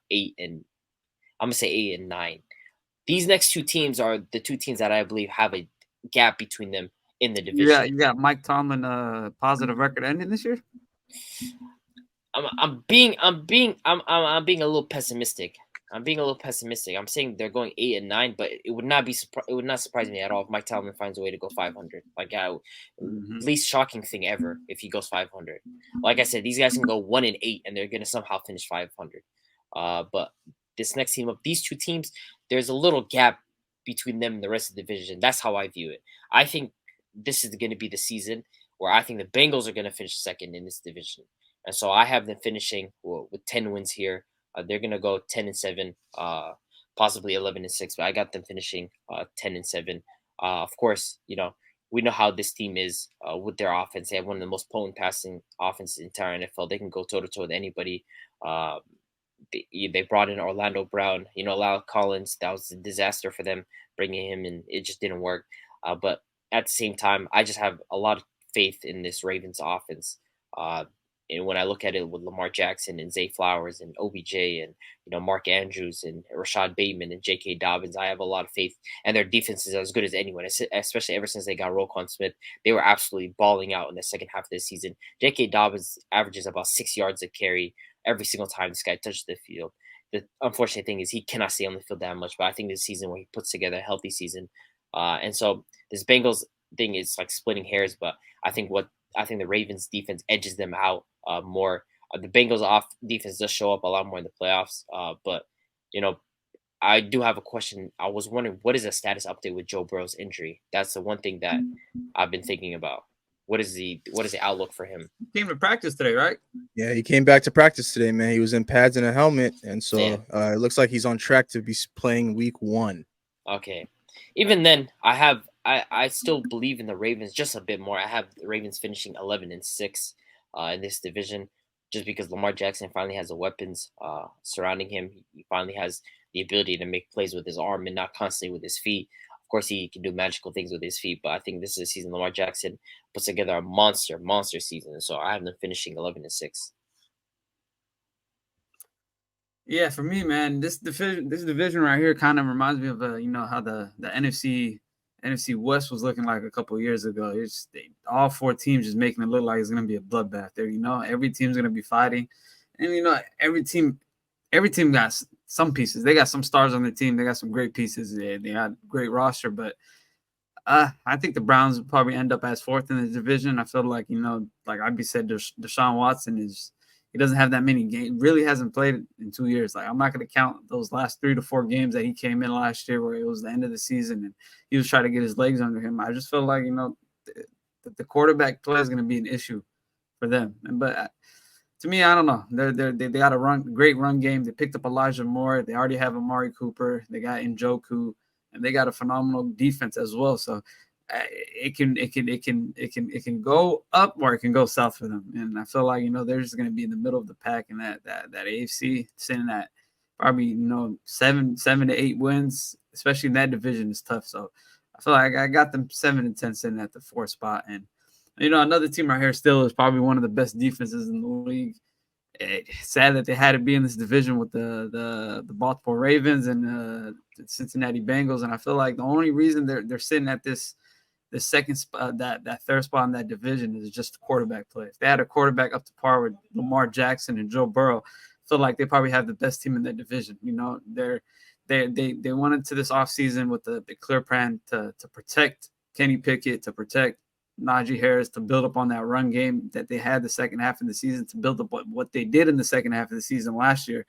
8 and I'm gonna say 8 and 9. These next 2 teams are the 2 teams that I believe have a gap between them in the division. Yeah, you got Mike Tomlin positive record ending this year. I'm being a little pessimistic. I'm saying they're going 8 and 9, but it would not surprise me at all if Mike Tomlin finds a way to go 500. Like, least shocking thing ever if he goes 500. Like I said, these guys can go 1-8 and they're gonna somehow finish 500. But this next team up, these 2 teams, there's a little gap between them and the rest of the division. That's how I view it. I think this is going to be the season where I think the Bengals are going to finish second in this division. And so I have them finishing with 10 wins here. They're going to go 10-7, possibly 11-6, but I got them finishing 10-7. Of course, we know how this team is with their offense. They have one of the most potent passing offenses in the entire NFL. They can go toe-to-toe with anybody. They brought in Orlando Brown, La'el Collins. That was a disaster for them, bringing him in. It just didn't work. But at the same time, I just have a lot of faith in this Ravens offense. And when I look at it with Lamar Jackson and Zay Flowers and OBJ and, Mark Andrews and Rashad Bateman and J.K. Dobbins, I have a lot of faith. And their defense is as good as anyone, especially ever since they got Roquan Smith. They were absolutely balling out in the second half of this season. J.K. Dobbins averages about 6 yards a carry every single time this guy touches the field. The unfortunate thing is he cannot stay on the field that much, but I think this season where he puts together a healthy season. And so this Bengals thing is like splitting hairs, but I think the Ravens defense edges them out more. The Bengals off defense does show up a lot more in the playoffs, but you know, I do have a question. I was wondering, what is the status update with Joe Burrow's injury? That's the one thing that I've been thinking about. What is the outlook for him? He came to practice today, right? Yeah, he came back to practice today, man. He was in pads and a helmet, and so it looks like he's on track to be playing week 1. Okay. Even then, I still believe in the Ravens just a bit more. I have the Ravens finishing 11-6 in this division, just because Lamar Jackson finally has the weapons surrounding him. He finally has the ability to make plays with his arm and not constantly with his feet. Of course, he can do magical things with his feet, but I think this is a season Lamar Jackson puts together a monster season. So I have them finishing 11-6. Yeah, for me, man, this division right here kind of reminds me of how the NFC West was looking like a couple of years ago. All 4 teams just making it look like it's gonna be a bloodbath there. Every team's gonna be fighting, and every team got some pieces. They got some stars on the team. They got some great pieces. They got great roster, but I think the Browns will probably end up as 4th in the division. I feel like like I'd said, Deshaun Watson he doesn't have that many games. Really hasn't played in 2 years. Like I'm not going to count those last 3 to 4 games that he came in last year, where it was the end of the season and he was trying to get his legs under him. I just feel like the quarterback play is going to be an issue for them. But to me, I don't know. They got a great run game. They picked up Elijah Moore. They already have Amari Cooper. They got Njoku, and they got a phenomenal defense as well. So it can go up or it can go south for them. And I feel like they're just going to be in the middle of the pack in that AFC, sitting at probably 7 to 8 wins, especially in that division is tough. So I feel like I got them 7-10 sitting at the 4th spot. And another team right here still is probably one of the best defenses in the league. It's sad that they had to be in this division with the Baltimore Ravens and the Cincinnati Bengals. And I feel like the only reason they're sitting at this second spot, that 3rd spot in that division, is just quarterback play. If they had a quarterback up to par with Lamar Jackson and Joe Burrow, I feel like they probably have the best team in that division. They went into this offseason with the clear plan to protect Kenny Pickett, to protect Najee Harris, to build up on that run game that they had the second half of the season, to build up what they did in the second half of the season last year.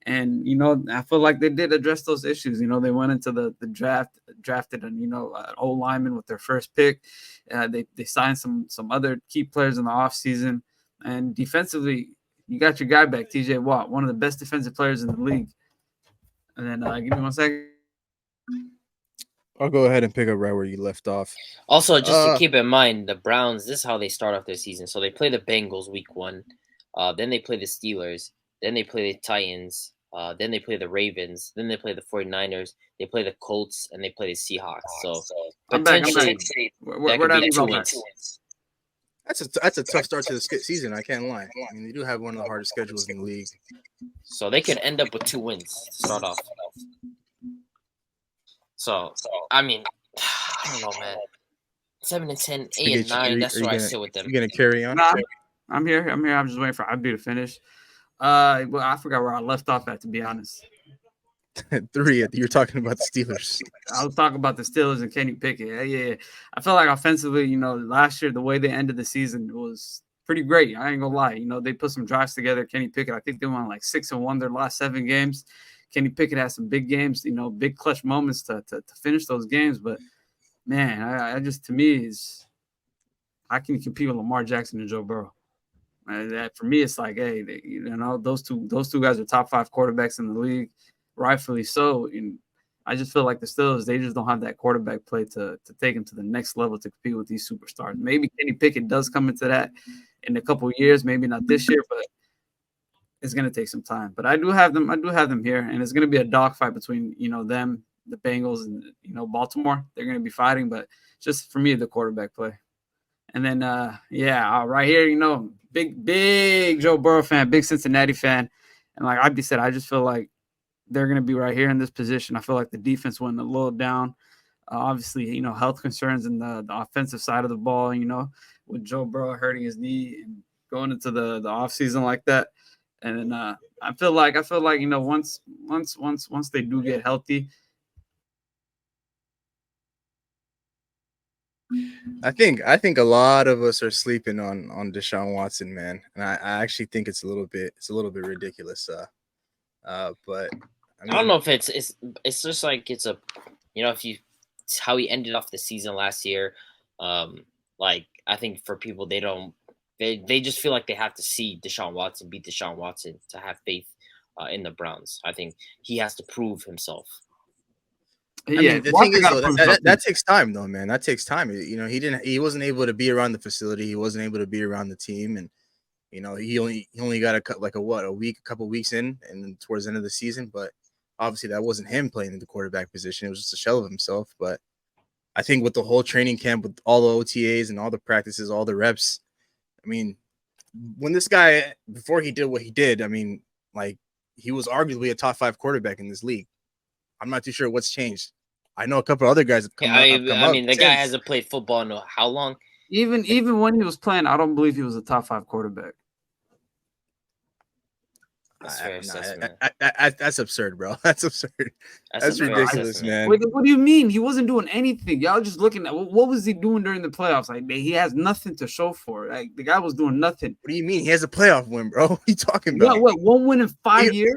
And, I feel like they did address those issues. They went into the draft, drafted an old lineman with their first pick. They signed some other key players in the offseason. And defensively, you got your guy back, TJ Watt, one of the best defensive players in the league. And then give me 1 second. I'll go ahead and pick up right where you left off. Also, just to keep in mind, the Browns, this is how they start off their season. So they play the Bengals week 1. Then they play the Steelers. Then they play the Titans. Then they play the Ravens. Then they play the 49ers. They play the Colts. And they play the Seahawks. So potentially, where could be 2 wins. That's a tough start to the season. I can't lie. I mean, they do have one of the hardest schedules in the league. So they could end up with 2 wins to start off. So I mean, I don't know, man. 7-10, 8-9. That's where I sit with them. You gonna carry on? Nah, I'm here. I'm just waiting for Abdi to finish. Well, I forgot where I left off at, to be honest. 3. You're talking about the Steelers. I was talking about the Steelers and Kenny Pickett. Yeah. I feel like offensively, last year the way they ended the season was pretty great. I ain't gonna lie. They put some drives together. Kenny Pickett, I think they won like 6-1 their last 7 games. Kenny Pickett had some big games, big clutch moments to finish those games. But man, I just, to me, is how can you compete with Lamar Jackson and Joe Burrow? That for me, it's like, hey, those two guys are top 5 quarterbacks in the league, rightfully so. And I just feel like the Steelers, they just don't have that quarterback play to take them to the next level to compete with these superstars. Maybe Kenny Pickett does come into that in a couple of years, maybe not this year, but it's going to take some time. But I do have them here, and it's going to be a dogfight between them, the Bengals, and Baltimore. They're going to be fighting, but just for me, the quarterback play. And then right here, big Joe Burrow fan, big Cincinnati fan, and like Abdi said, I just feel like they're going to be right here in this position. I feel like the defense went a little down. Obviously, health concerns in the offensive side of the ball. With Joe Burrow hurting his knee and going into the offseason like that. And then I feel like once they do get healthy, I think a lot of us are sleeping on Deshaun Watson, man, and I actually think it's a little bit ridiculous. But I don't know if it's just like it's a, if you it's how he ended off the season last year. Like I think for people they just feel like they have to see Deshaun Watson beat Deshaun Watson to have faith in the Browns. I think he has to prove himself. I mean, the thing is, though, that takes time, though, man. That takes time. He wasn't able to be around the facility. He wasn't able to be around the team, and he only got a couple weeks in, and then towards the end of the season. But obviously, that wasn't him playing in the quarterback position. It was just a shell of himself. But I think with the whole training camp, with all the OTAs and all the practices, all the reps, I mean, when this guy before he did what he did, I mean, like he was arguably a top 5 quarterback in this league. I'm not too sure what's changed. I know a couple other guys have come up. I mean, the guy hasn't played football in how long? Even when he was playing, I don't believe he was a top 5 quarterback. That's fair assessment. That's absurd, bro. That's absurd. That's ridiculous, man. What do you mean? He wasn't doing anything. Y'all just looking at what was he doing during the playoffs? Like he has nothing to show for it. Like the guy was doing nothing. What do you mean? He has a playoff win, bro. What are you talking about? Yeah, what 1 win in 5 years?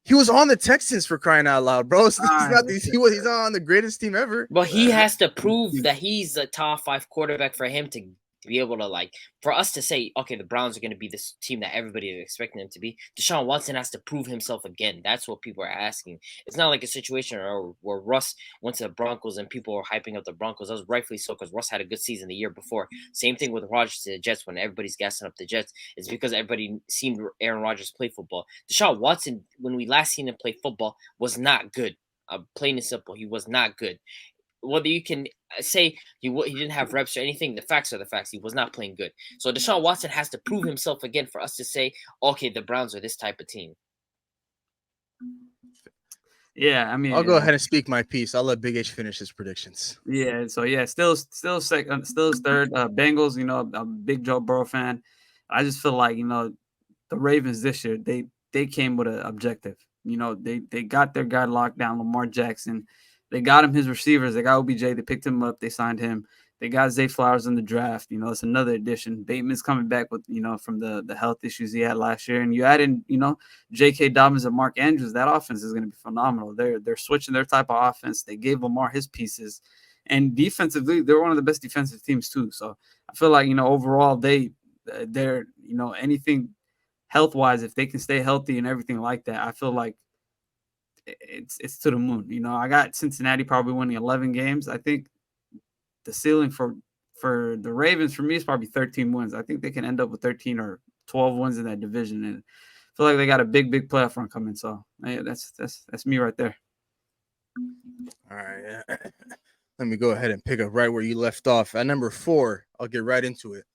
He was on the Texans for crying out loud, bro. He's not on the greatest team ever. But he has to prove that he's a top 5 quarterback for him to be able to, for us to say, okay, the Browns are going to be this team that everybody is expecting them to be. Deshaun Watson has to prove himself again. That's what people are asking. It's not like a situation where Russ went to the Broncos and people were hyping up the Broncos. That was rightfully so because Russ had a good season the year before. Same thing with Rodgers to the Jets when everybody's gassing up the Jets. It's because everybody seen Aaron Rodgers play football. Deshaun Watson, when we last seen him play football, was not good. Plain and simple, he was not good. Whether you can say he didn't have reps or anything, the facts are the facts. He was not playing good. So Deshaun Watson has to prove himself again for us to say, okay, the Browns are this type of team. Yeah, I mean, I'll go ahead and speak my piece. I'll let Big H finish his predictions. Yeah, so still second, still third. Bengals, I'm a big Joe Burrow fan. I just feel like the Ravens this year they came with an objective. They got their guy locked down, Lamar Jackson. They got him his receivers. They got OBJ. They picked him up. They signed him. They got Zay Flowers in the draft. It's another addition. Bateman's coming back with, from the health issues he had last year. And you add in, J.K. Dobbins and Mark Andrews. That offense is going to be phenomenal. They're switching their type of offense. They gave Lamar his pieces. And defensively, they're one of the best defensive teams too. So I feel like, overall, they're anything health-wise, if they can stay healthy and everything like that, I feel like it's to the moon. I got Cincinnati probably winning 11 games. I think the ceiling for the Ravens for me is probably 13 wins. I think they can end up with 13 or 12 wins in that division, and I feel like they got a big playoff run coming. So yeah, that's me right there. All right, let me go ahead and pick up right where you left off at number 4. I'll get right into it.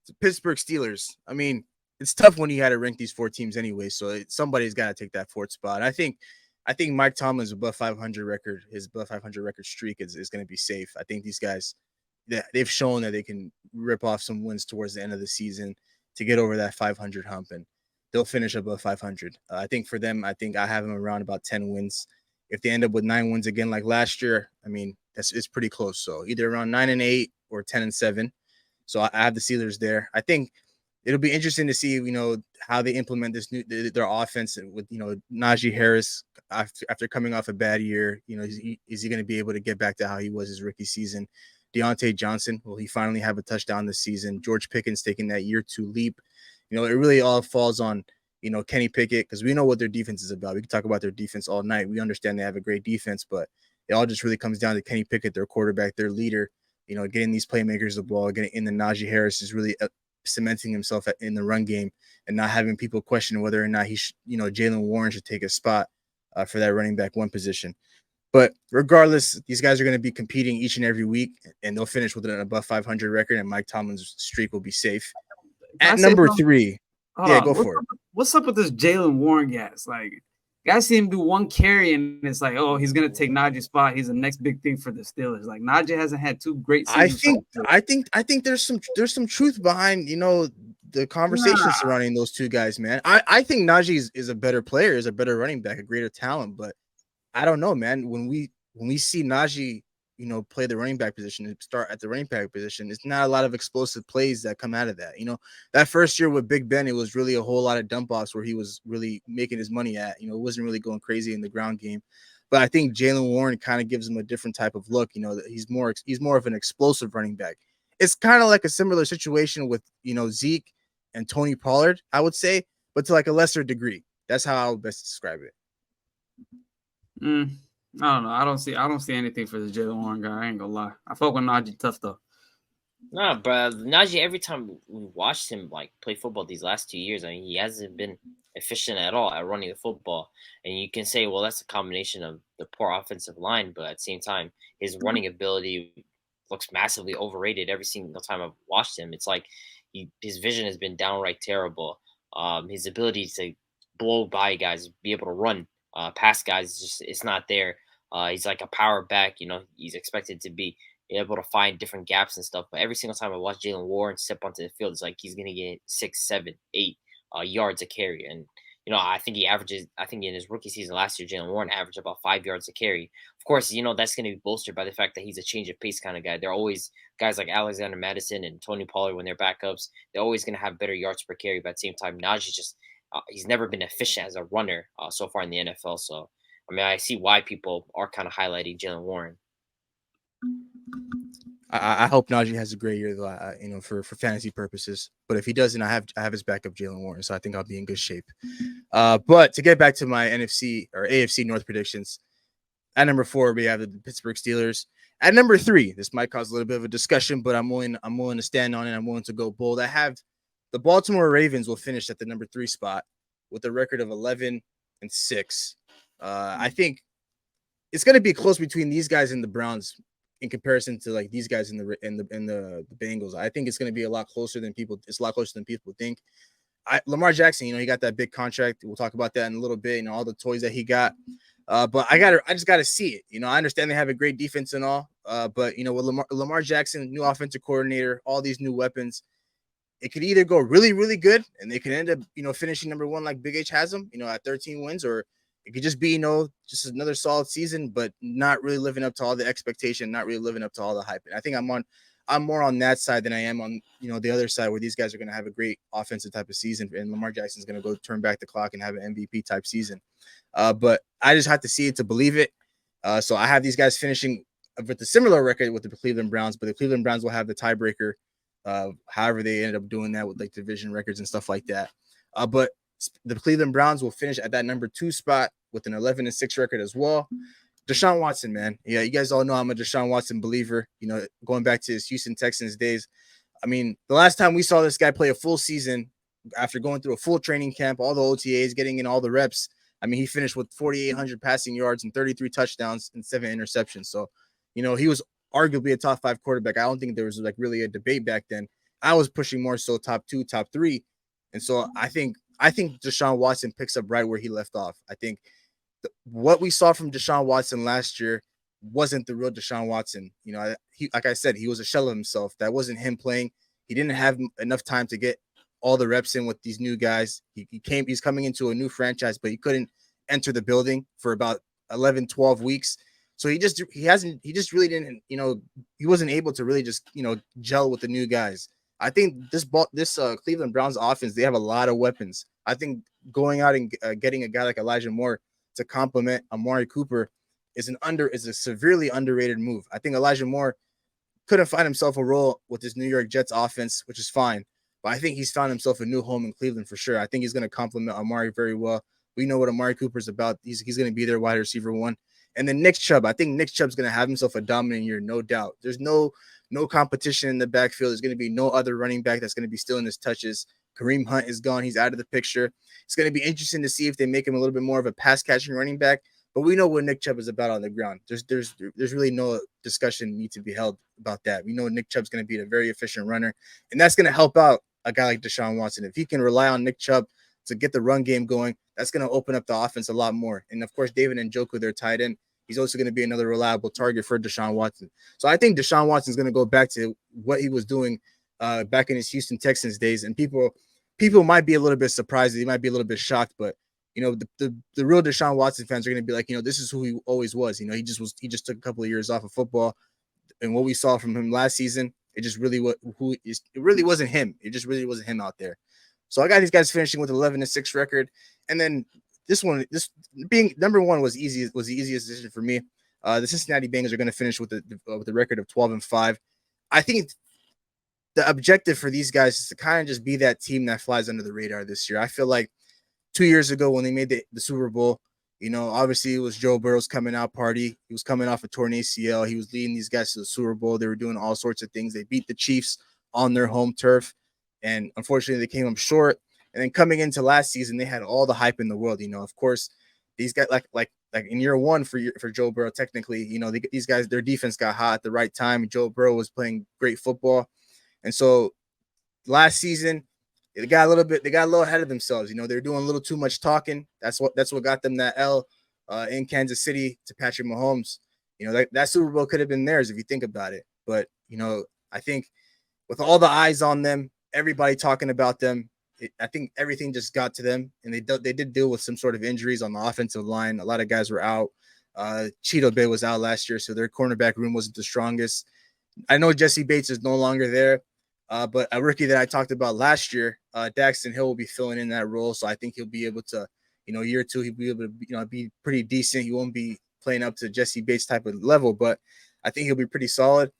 It's the Pittsburgh Steelers. I mean, it's tough when you had to rank these 4 teams anyway, so somebody's got to take that 4th spot. I think Mike Tomlin's above 500 record, his above 500 record streak is going to be safe. I think these guys, they've shown that they can rip off some wins towards the end of the season to get over that 500 hump, and they'll finish above 500. I think for them, I have them around about 10 wins. If they end up with 9 wins again like last year, I mean, it's pretty close. So either around 9-8 or 10-7. So I have the Steelers there. I think it'll be interesting to see, how they implement their offense with, Najee Harris after coming off a bad year. Is he going to be able to get back to how he was his rookie season? Deontay Johnson, will he finally have a touchdown this season? George Pickens taking that year 2 leap. It really all falls on, Kenny Pickett, because we know what their defense is about. We can talk about their defense all night. We understand they have a great defense, but it all just really comes down to Kenny Pickett, their quarterback, their leader, getting these playmakers the ball, getting in the Najee Harris is really cementing himself in the run game and not having people question whether or not Jalen Warren should take a spot for that running back 1 position. But regardless, these guys are going to be competing each and every week, and they'll finish with an above 500 record, and Mike Tomlin's streak will be safe. At number 3, go for it. What's up with this Jalen Warren guys? Like, guys see him do 1 carry, and it's like, oh, he's going to take Najee's spot. He's the next big thing for the Steelers. Like, Najee hasn't had 2 great seasons. I think there's some truth behind, the conversation surrounding those 2 guys, man. I think Najee is a better player, is a better running back, a greater talent, but I don't know, man. When we see Najee play the running back position and start at the running back position, it's not a lot of explosive plays that come out of that. That first year with Big Ben, it was really a whole lot of dump offs where he was really making his money at. It wasn't really going crazy in the ground game. But I think Jalen Warren kind of gives him a different type of look. That he's more of an explosive running back. It's kind of like a similar situation with Zeke and Tony Pollard, I would say, but to like a lesser degree. That's how I would best describe it. I don't know. I don't see anything for the Jalen Warren guy. I ain't gonna lie. I fuck with Najee tough though. Nah, bro. Najee, every time we watched him play football these last 2 years, I mean, he hasn't been efficient at all at running the football. And you can say, well, that's a combination of the poor offensive line, but at the same time, his running ability looks massively overrated every single time I've watched him. It's like his vision has been downright terrible. His ability to blow by guys, be able to run past guys, it's not there. He's like a power back. He's expected to be able to find different gaps and stuff. But every single time I watch Jalen Warren step onto the field, it's like he's going to get 6, 7, 8 yards a carry. And, I think in his rookie season last year, Jalen Warren averaged about 5 yards a carry. Of course, that's going to be bolstered by the fact that he's a change of pace kind of guy. They're always guys like Alexander Madison and Tony Pollard when they're backups. They're always going to have better yards per carry. But at the same time, Najee he's never been efficient as a runner so far in the NFL. So, I mean, I see why people are kind of highlighting Jalen Warren. I hope Najee has a great year, though, for fantasy purposes. But if he doesn't, I have his backup, Jalen Warren, so I think I'll be in good shape. But to get back to my NFC or AFC North predictions, at number 4 we have the Pittsburgh Steelers. At number 3, this might cause a little bit of a discussion, but I'm willing to stand on it. I'm willing to go bold. I have the Baltimore Ravens will finish at the number 3 spot with a record of 11-6. I think it's going to be close between these guys and the Browns in comparison to like these guys in the Bengals. I think it's going to be a lot closer than people. It's a lot closer than people think. Lamar Jackson, he got that big contract. We'll talk about that in a little bit. All the toys that he got. But I just got to see it. I understand they have a great defense and all. But with Lamar Jackson, new offensive coordinator, all these new weapons, it could either go really, really good and they could end up, finishing number 1 like Big H has them, at 13 wins, or it could just be, just another solid season, but not really living up to all the expectation, not really living up to all the hype. And I think I'm more on that side than I am on, the other side where these guys are going to have a great offensive type of season and Lamar Jackson's going to go turn back the clock and have an MVP type season. But I just have to see it to believe it. So I have these guys finishing with a similar record with the Cleveland Browns, but the Cleveland Browns will have the tiebreaker. However they ended up doing that with like division records and stuff like that. But the Cleveland Browns will finish at that number 2 spot with an 11-6 record as well. Deshaun Watson, man. Yeah, you guys all know I'm a Deshaun Watson believer, going back to his Houston Texans days. I mean, the last time we saw this guy play a full season after going through a full training camp, all the OTAs, getting in all the reps, I mean, he finished with 4,800 passing yards and 33 touchdowns and 7 interceptions. So, he was arguably a top 5 quarterback. I don't think there was like really a debate back then. I was pushing more so top 2, top 3. And so I think Deshaun Watson picks up right where he left off. I think what we saw from Deshaun Watson last year wasn't the real Deshaun Watson. Like I said, he was a shell of himself. That wasn't him playing. He didn't have enough time to get all the reps in with these new guys. He's coming into a new franchise, but he couldn't enter the building for about 11, 12 weeks. So he just really didn't, he wasn't able to really just, gel with the new guys. I think this Cleveland Browns offense, they have a lot of weapons. I think going out and getting a guy like Elijah Moore to complement Amari Cooper is a severely underrated move. I think Elijah Moore couldn't find himself a role with this New York Jets offense, which is fine. But I think he's found himself a new home in Cleveland for sure. I think he's going to complement Amari very well. We know what Amari Cooper's about. He's going to be their wide receiver 1. And then Nick Chubb, I think Nick Chubb's going to have himself a dominant year, no doubt. There's no competition in the backfield. There's going to be no other running back that's going to be stealing his touches. Kareem Hunt is gone. He's out of the picture. It's going to be interesting to see if they make him a little bit more of a pass-catching running back. But we know what Nick Chubb is about on the ground. There's really no discussion need to be held about that. We know Nick Chubb's going to be a very efficient runner, and that's going to help out a guy like Deshaun Watson. If he can rely on Nick Chubb to get the run game going, that's going to open up the offense a lot more. And, of course, David Njoku, their tight end, he's also going to be another reliable target for Deshaun Watson. So I think Deshaun Watson is going to go back to what he was doing back in his Houston Texans days. And people might be a little bit surprised. They might be a little bit shocked. But the real Deshaun Watson fans are going to be like, this is who he always was. He just took a couple of years off of football, and what we saw from him last season, it really wasn't him. It just really wasn't him out there. So I got these guys finishing with 11-6 record, and then this being number one was the easiest decision for me. The Cincinnati Bengals are going to finish with the record of 12-5. I think the objective for these guys is to kind of just be that team that flies under the radar this year. I feel like 2 years ago when they made the Super Bowl, obviously it was Joe Burrow's coming out party. He was coming off a torn ACL. He was leading these guys to the Super Bowl. They were doing all sorts of things. They beat the Chiefs on their home turf, and unfortunately they came up short. And then coming into last season, they had all the hype in the world. Of course, these guys like in year one for Joe Burrow, technically, these guys, their defense got hot at the right time. Joe Burrow was playing great football, and so last season they got a little ahead of themselves. They were doing a little too much talking. That's what got them that L in Kansas City to Patrick Mahomes. That Super Bowl could have been theirs if you think about it. But I think with all the eyes on them, everybody talking about them, I think everything just got to them, and they did deal with some sort of injuries on the offensive line. A lot of guys were out. Cheeto Bay was out last year, so their cornerback room wasn't the strongest. I know Jesse Bates is no longer there, but a rookie that I talked about last year, Daxton Hill, will be filling in that role. So I think he'll be able to, year two, he'll be able to, be pretty decent. He won't be playing up to Jesse Bates type of level, but I think he'll be pretty solid.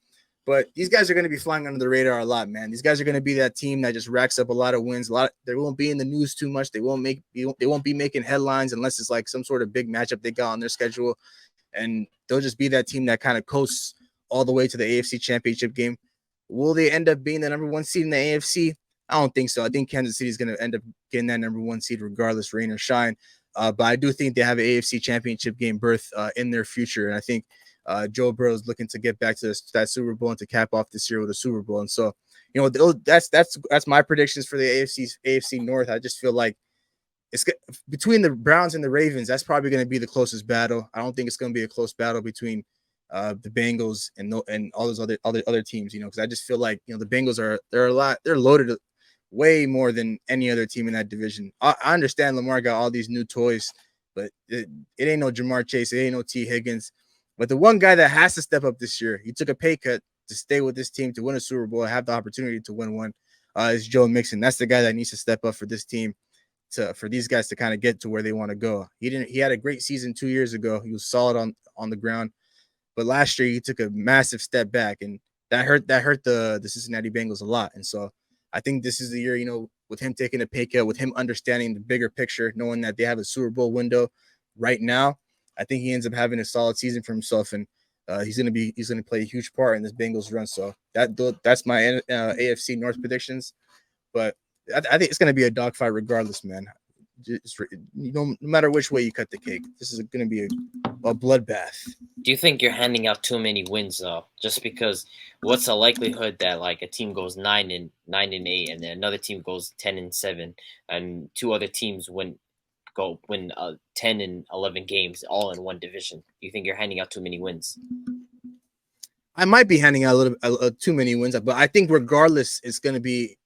But these guys are going to be flying under the radar a lot, man. These guys are going to be that team that just racks up a lot of wins. They won't be in the news too much. They won't be making headlines unless it's like some sort of big matchup they got on their schedule, and they'll just be that team that kind of coasts all the way to the AFC Championship game. Will they end up being the number one seed in the AFC? I don't think so. I think Kansas City is going to end up getting that number one seed regardless, rain or shine. But I do think they have an AFC Championship game berth in their future, and I think Joe Burrow is looking to get back to that Super Bowl and to cap off this year with a Super Bowl. And so, that's my predictions for the AFC North. I just feel like it's between the Browns and the Ravens. That's probably going to be the closest battle. I don't think it's going to be a close battle between the Bengals and all those other teams. Because I just feel like the Bengals they're loaded way more than any other team in that division. I understand Lamar got all these new toys, but it ain't no Jamar Chase, it ain't no T Higgins. But the one guy that has to step up this year, he took a pay cut to stay with this team to win a Super Bowl, have the opportunity to win one, is Joe Mixon. That's the guy that needs to step up for this team, for these guys to kind of get to where they want to go. He had a great season 2 years ago. He was solid on the ground, but last year he took a massive step back, and that hurt the Cincinnati Bengals a lot. And so I think this is the year, with him taking a pay cut, with him understanding the bigger picture, knowing that they have a Super Bowl window right now. I think he ends up having a solid season for himself, and he's going to play a huge part in this Bengals run. So that's my AFC North predictions. But I think it's going to be a dogfight regardless, man. No matter which way you cut the cake, this is going to be a bloodbath. Do you think you're handing out too many wins though? Just because, what's the likelihood that like a team goes 9-8, and then another team goes 10-7, and two other teams win 10 and 11 games all in one division? Do you think you're handing out too many wins? I might be handing out a little too many wins, but I think regardless, it's going to be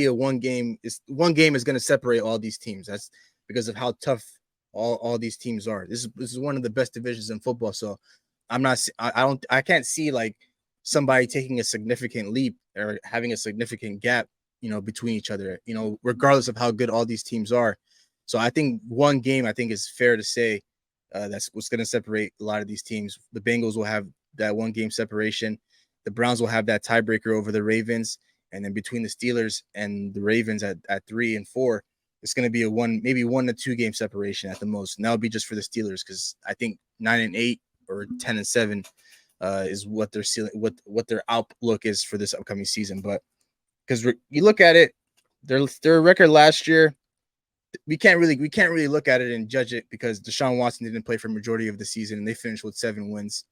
a one game. One game is going to separate all these teams. That's because of how tough all these teams are. This is one of the best divisions in football. So I can't see like somebody taking a significant leap or having a significant gap, between each other, regardless of how good all these teams are. So I think one game, I think is fair to say that's what's going to separate a lot of these teams. The Bengals will have that one game separation. The Browns will have that tiebreaker over the Ravens. And then between the Steelers and the Ravens at 3 and 4, it's going to be maybe 1 to 2 game separation at the most. And that would be just for the Steelers, because I think 9-8 or 10-7 is what their ceiling, what their outlook is for this upcoming season. But because you look at it, their record last year, we can't really look at it and judge it because Deshaun Watson didn't play for a majority of the season, and they finished with 7 wins.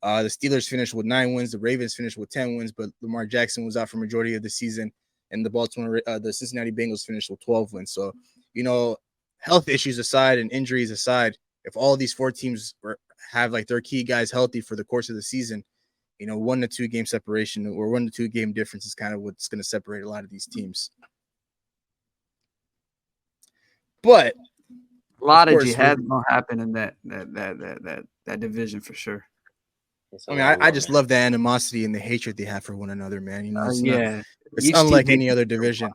The Steelers finished with 9 wins. The Ravens finished with 10 wins, but Lamar Jackson was out for majority of the season, and the Cincinnati Bengals finished with 12 wins. So, health issues aside and injuries aside, if all of these 4 teams have like their key guys healthy for the course of the season, 1 to 2 game separation or 1 to 2 game difference is kind of what's going to separate a lot of these teams. But A lot of course, jihad gonna happen in that division for sure. I mean, I just love the animosity and the hatred they have for one another, man. You know, it's Each team unlike any other division.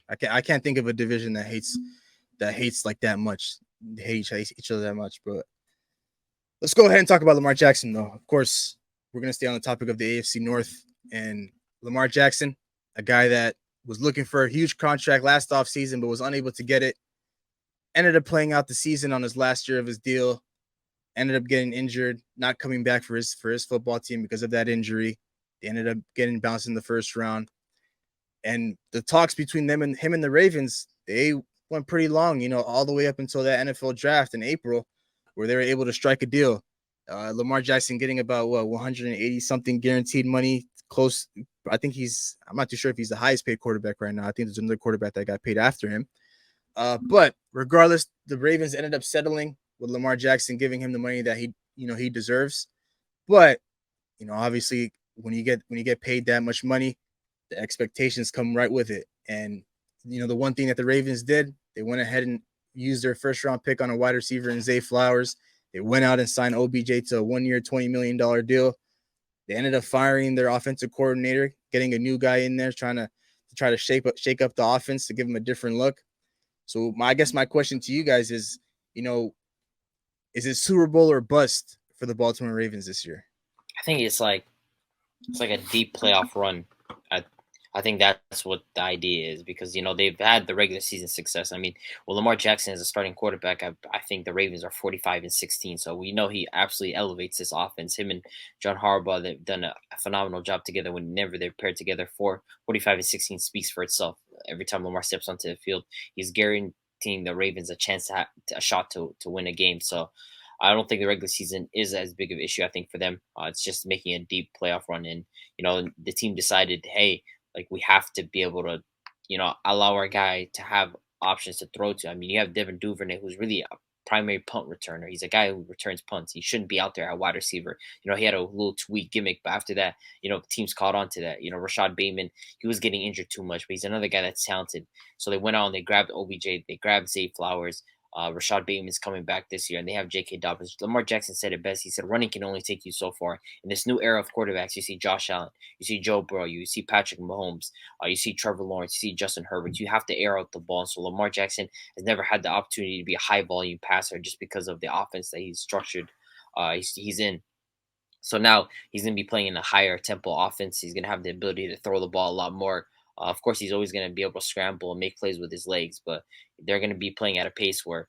I can't think of a division that hates like that much. They hate each other that much, but let's go ahead and talk about Lamar Jackson, though. Of course, we're gonna stay on the topic of the AFC North and Lamar Jackson, a guy that was looking for a huge contract last offseason but was unable to get it. Ended up playing out the season on his last year of his deal. Ended up getting injured, not coming back for his football team because of that injury. They ended up getting bounced in the first round. And the talks between him and the Ravens, they went pretty long, you know, all the way up until that NFL draft in April, where they were able to strike a deal. Lamar Jackson getting about 180 something guaranteed money, close. I think I'm not too sure if he's the highest paid quarterback right now. I think there's another quarterback that got paid after him. But regardless, the Ravens ended up settling with Lamar Jackson, giving him the money that he deserves. But, you know, obviously when you get paid that much money, the expectations come right with it. And, you know, the one thing that the Ravens did, they went ahead and used their first round pick on a wide receiver in Zay Flowers. They went out and signed OBJ to a 1-year, $20 million deal. They ended up firing their offensive coordinator, getting a new guy in there, trying to shake up the offense to give them a different look. So I guess my question to you guys is, you know, is it Super Bowl or bust for the Baltimore Ravens this year? I think it's like a deep playoff run. I think that's what the idea is, because, you know, they've had the regular season success. I mean, well, Lamar Jackson is a starting quarterback. I think the Ravens are 45-16, so we know he absolutely elevates this offense. Him and John Harbaugh, they've done a phenomenal job together. Whenever they're paired together, 45-16 speaks for itself. Every time Lamar steps onto the field, he's guaranteeing the Ravens a chance to have a shot to win a game. So I don't think the regular season is as big of an issue. I think for them, it's just making a deep playoff run. And, you know, the team decided, hey, like, we have to be able to, you know, allow our guy to have options to throw to. I mean, you have Devin Duvernay, who's really a primary punt returner. He's a guy who returns punts. He shouldn't be out there at wide receiver. You know, he had a little tweak gimmick, but after that, you know, teams caught on to that. You know, Rashad Bateman, he was getting injured too much, but he's another guy that's talented. So they went out and they grabbed OBJ, they grabbed Zay Flowers. Rashad Bateman is coming back this year, and they have J.K. Dobbins. Lamar Jackson said it best. He said, running can only take you so far. In this new era of quarterbacks, you see Josh Allen, you see Joe Burrow, you see Patrick Mahomes, you see Trevor Lawrence, you see Justin Herbert. You have to air out the ball. And so Lamar Jackson has never had the opportunity to be a high-volume passer just because of the offense that he's structured. He's in. So now he's going to be playing in a higher tempo offense. He's going to have the ability to throw the ball a lot more. Of course, he's always going to be able to scramble and make plays with his legs, but they're going to be playing at a pace where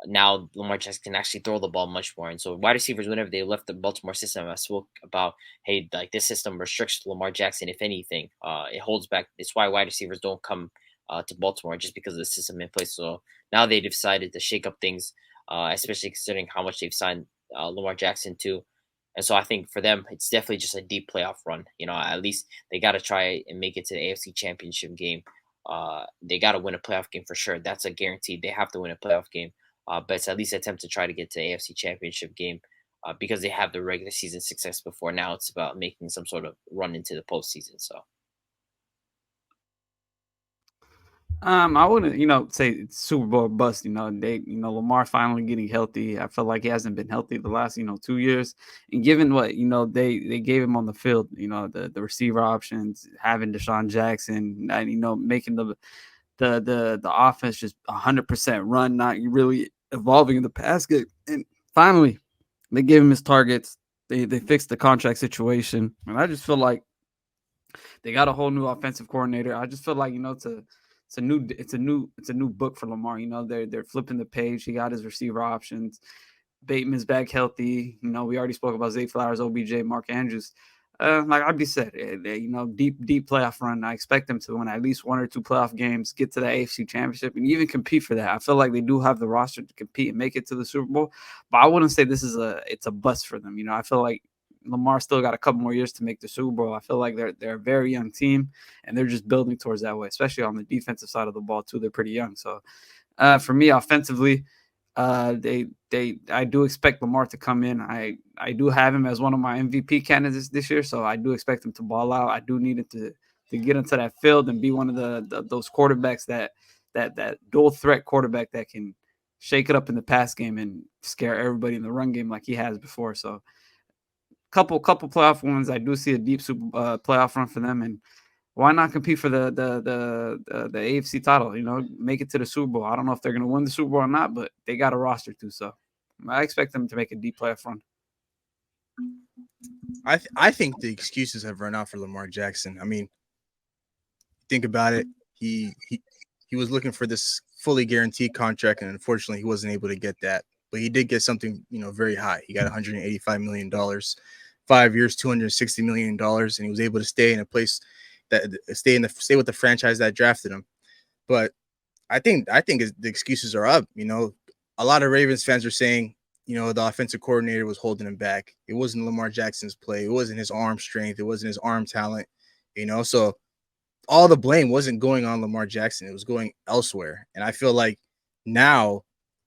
now Lamar Jackson can actually throw the ball much more. And so wide receivers, whenever they left the Baltimore system, I spoke about, hey, like, this system restricts Lamar Jackson. If anything, it holds back. It's why wide receivers don't come to Baltimore, just because of the system in place. So now they decided to shake up things, especially considering how much they've signed Lamar Jackson to. And so I think for them, it's definitely just a deep playoff run. You know, at least they got to try and make it to the AFC Championship game. They got to win a playoff game for sure. That's a guarantee. They have to win a playoff game. But it's at least attempt to try to get to the AFC Championship game because they have the regular season success before. Now it's about making some sort of run into the postseason. So I wouldn't, say it's Super Bowl bust. Lamar finally getting healthy. I feel like he hasn't been healthy the last, 2 years. And given what, they gave him on the field, the receiver options, having Deshaun Jackson, and, making the offense just 100% run, not really evolving in the pass game. And finally, they gave him his targets. They fixed the contract situation. And I just feel like they got a whole new offensive coordinator. I just feel like, it's a new book for Lamar. They're flipping the page. He got his receiver options. Bateman's back healthy. We already spoke about Zay Flowers, OBJ, Mark Andrews. Like I'd be said, deep playoff run. I expect them to win at least 1 or 2 playoff games, get to the AFC Championship, and even compete for that. I feel like they do have the roster to compete and make it to the Super Bowl, but I wouldn't say it's a bust for them. I feel like Lamar still got a couple more years to make the Super Bowl. I feel like they're a very young team, and they're just building towards that way, especially on the defensive side of the ball too. They're pretty young. So for me, offensively, I do expect Lamar to come in. I do have him as one of my MVP candidates this year, so I do expect him to ball out. I do need him to get into that field and be one of those quarterbacks that dual threat quarterback that can shake it up in the pass game and scare everybody in the run game like he has before. So couple playoff wins. I do see a deep playoff run for them, and why not compete for the AFC title? Make it to the Super Bowl. I don't know if they're going to win the Super Bowl or not, but they got a roster too, so I expect them to make a deep playoff run. I think the excuses have run out for Lamar Jackson. I mean, think about it. He was looking for this fully guaranteed contract, and unfortunately, he wasn't able to get that. But he did get something, very high. He got $185 million, 5 years, $260 million, and he was able to stay in a place that stay with the franchise that drafted him. But I think the excuses are up. A lot of Ravens fans are saying, the offensive coordinator was holding him back. It wasn't Lamar Jackson's play. It wasn't his arm strength. It wasn't his arm talent. So all the blame wasn't going on Lamar Jackson. It was going elsewhere. And I feel like now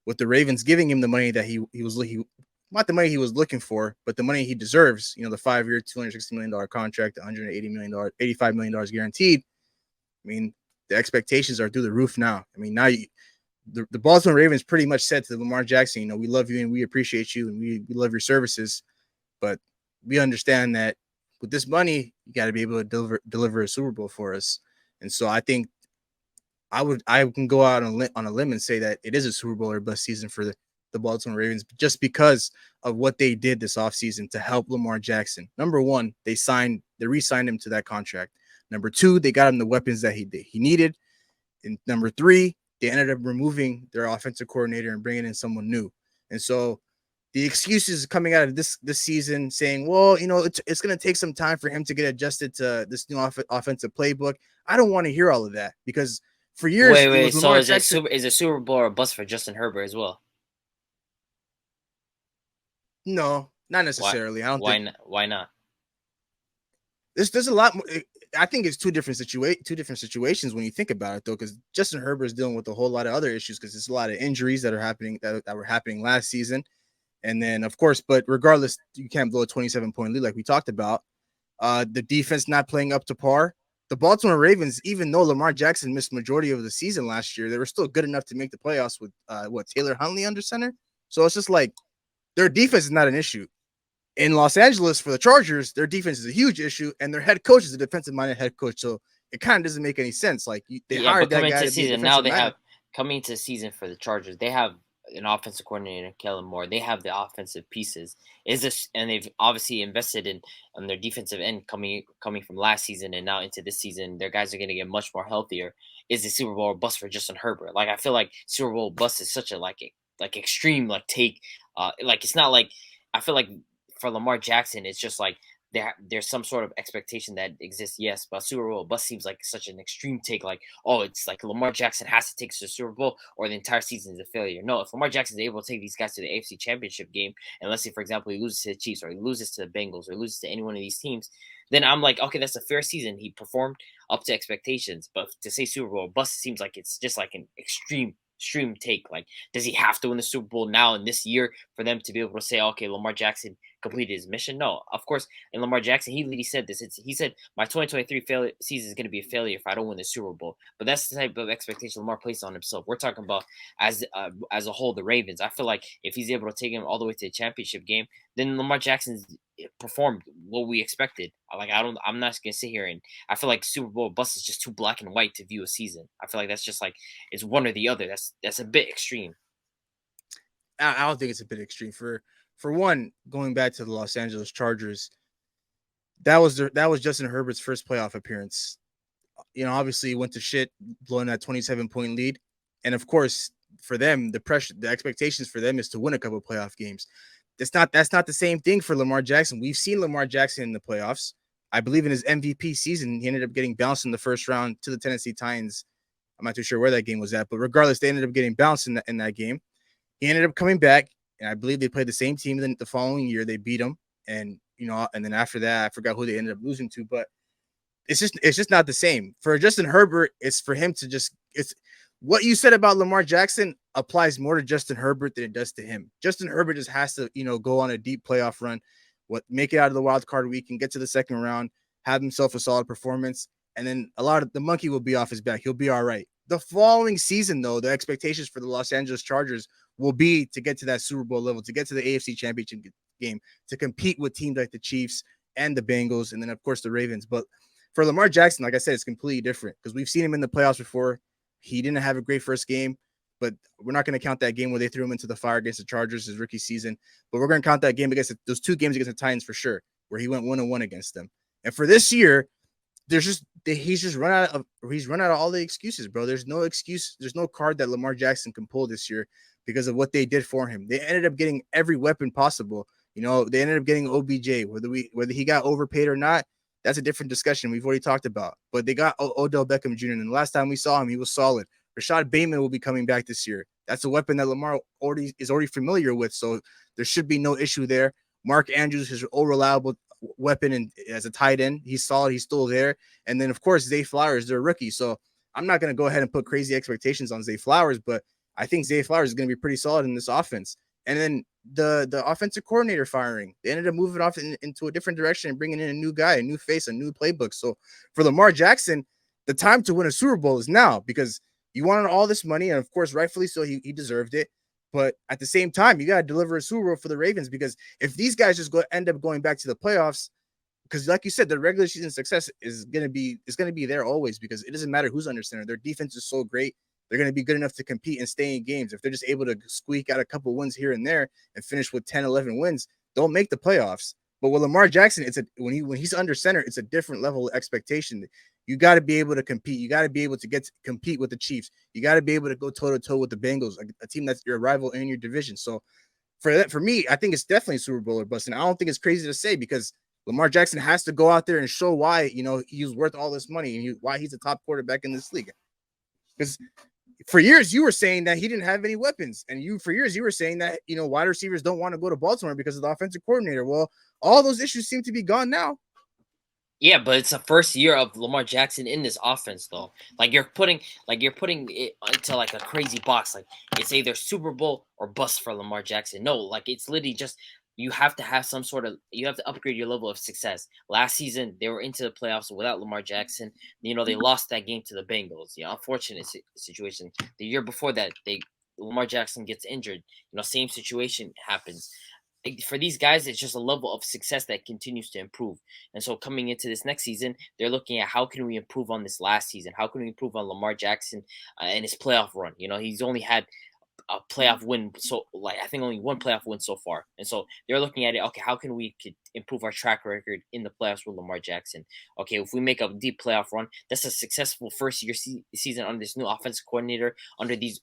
with the Ravens giving him the money that he was not the money he was looking for, but the money he deserves, the 5 year, $260 million contract, $180 million, $85 million guaranteed. I mean, the expectations are through the roof now. I mean, now the Baltimore Ravens pretty much said to Lamar Jackson, we love you and we appreciate you and we love your services, but we understand that with this money, you got to be able to deliver a Super Bowl for us. And so I think I can go out on a limb and say that it is a Super Bowl or bust season for the Baltimore Ravens just because of what they did this offseason to help Lamar Jackson. Number one, they re-signed him to that contract. Number two, they got him the weapons that he needed. And number three, they ended up removing their offensive coordinator and bringing in someone new. And so the excuses coming out of this season saying, well, it's going to take some time for him to get adjusted to this new offensive playbook. I don't want to hear all of that because for years. Wait. So is it Super Bowl or bust for Justin Herbert as well? No, not necessarily. I don't think. Why not? There's a lot more. I think it's two different situations when you think about it, though, because Justin Herbert is dealing with a whole lot of other issues because there's a lot of injuries that are happening that were happening last season. And then, of course, but regardless, you can't blow a 27-point lead like we talked about. The defense not playing up to par. The Baltimore Ravens, even though Lamar Jackson missed majority of the season last year, they were still good enough to make the playoffs with Taylor Huntley under center. So it's just like their defense is not an issue. In Los Angeles for the Chargers, their defense is a huge issue, and their head coach is a defensive-minded head coach. So it kind of doesn't make any sense. Like they hired that guy to be coming into season for the Chargers. They have an offensive coordinator, Kellen Moore. They have the offensive pieces. And they've obviously invested in on their defensive end coming from last season and now into this season. Their guys are going to get much more healthier. Is the Super Bowl bust for Justin Herbert? Like I feel like Super Bowl bust is such a extreme take. It's not like I feel like for Lamar Jackson, it's just like there's some sort of expectation that exists, yes, but Super Bowl bust seems like such an extreme take. Like, it's like Lamar Jackson has to take us to the Super Bowl or the entire season is a failure. No, if Lamar Jackson is able to take these guys to the AFC Championship game, and let's say, for example, he loses to the Chiefs or he loses to the Bengals or loses to any one of these teams, then I'm like, okay, that's a fair season. He performed up to expectations. But to say Super Bowl bust seems like it's just like an extreme take. Like, does he have to win the Super Bowl now in this year for them to be able to say, okay, Lamar Jackson completed his mission? No, of course. And Lamar Jackson, he said this. He said my 2023 season is going to be a failure if I don't win the Super Bowl. But that's the type of expectation Lamar placed on himself. We're talking about as a whole the Ravens. I feel like if he's able to take him all the way to the championship game, then Lamar Jackson's performed what we expected. I'm not gonna sit here and I feel like Super Bowl bust is just too black and white to view a season. I feel like that's just like it's one or the other. That's a bit extreme. I don't think it's a bit extreme. For one, going back to the Los Angeles Chargers, that was Justin Herbert's first playoff appearance. Obviously he went to shit, blowing that 27-point lead, and of course for them, the expectations for them is to win a couple of playoff games. That's not the same thing for Lamar Jackson. We've seen Lamar Jackson in the playoffs. I believe in his MVP season, he ended up getting bounced in the first round to the Tennessee Titans. I'm not too sure where that game was at, but regardless, they ended up getting bounced in that game. He ended up coming back, and I believe they played the same team. Then the following year, they beat him, and and then after that, I forgot who they ended up losing to. But it's just not the same for Justin Herbert. It's for him to it's what you said about Lamar Jackson applies more to Justin Herbert than it does to him. Justin Herbert just has to go on a deep playoff run, make it out of the wild card weekend, get to the second round, have himself a solid performance, and then a lot of the monkey will be off his back. He'll be all right. The following season, though, the expectations for the Los Angeles Chargers will be to get to that Super Bowl level, to get to the AFC Championship game, to compete with teams like the Chiefs and the Bengals, and then of course the Ravens. But for Lamar Jackson, like I said, it's completely different because we've seen him in the playoffs before. He didn't have a great first game, but we're not going to count that game where they threw him into the fire against the Chargers his rookie season. But we're going to count that game against those 2 games against the Titans for sure, where he went 1-1 against them. And for this year, he's run out of all the excuses, bro. There's no excuse. There's no card that Lamar Jackson can pull this year because of what they did for him. They ended up getting every weapon possible. They ended up getting OBJ, whether he got overpaid or not. That's a different discussion we've already talked about. But they got Odell Beckham Jr. And the last time we saw him, he was solid. Rashad Bateman will be coming back this year. That's a weapon that Lamar is already familiar with, so there should be no issue there. Mark Andrews is a reliable weapon, and as a tight end, he's solid. He's still there. And then, of course, Zay Flowers, they're a rookie. So I'm not going to go ahead and put crazy expectations on Zay Flowers, but I think Zay Flowers is going to be pretty solid in this offense. And then the offensive coordinator firing, they ended up moving off into a different direction and bringing in a new guy, a new face, a new playbook. So for Lamar Jackson, the time to win a Super Bowl is now because you wanted all this money, and of course, rightfully so, he deserved it. But at the same time, you got to deliver a Super Bowl for the Ravens because if these guys just end up going back to the playoffs, because like you said, the regular season success is going to be there always because it doesn't matter who's under center. Their defense is so great. They're going to be good enough to compete and stay in games. If they're just able to squeak out a couple wins here and there and finish with 10, 11 wins, they'll make the playoffs. But with Lamar Jackson, when he's under center, it's a different level of expectation. You got to be able to compete. You got to be able to compete with the Chiefs. You got to be able to go toe-to-toe with the Bengals, a team that's your rival in your division. So for me, I think it's definitely Super Bowl or bust. And I don't think it's crazy to say because Lamar Jackson has to go out there and show why, he's worth all this money and why he's a top quarterback in this league. Because for years, you were saying that he didn't have any weapons. And for years, you were saying that, wide receivers don't want to go to Baltimore because of the offensive coordinator. Well, all those issues seem to be gone now. Yeah, but it's the first year of Lamar Jackson in this offense, though. You're putting it into a crazy box. It's either Super Bowl or bust for Lamar Jackson. No, it's literally just you have to have you have to upgrade your level of success. Last season, they were into the playoffs without Lamar Jackson. They lost that game to the Bengals. Unfortunate situation. The year before that, Lamar Jackson gets injured. Same situation happens. For these guys, it's just a level of success that continues to improve. And so coming into this next season, they're looking at how can we improve on this last season? How can we improve on Lamar Jackson and his playoff run? He's only had a playoff win, so I think only one playoff win so far, and so they're looking at it. Okay, how can we improve our track record in the playoffs with Lamar Jackson? Okay, if we make a deep playoff run, that's a successful first year season under this new offensive coordinator,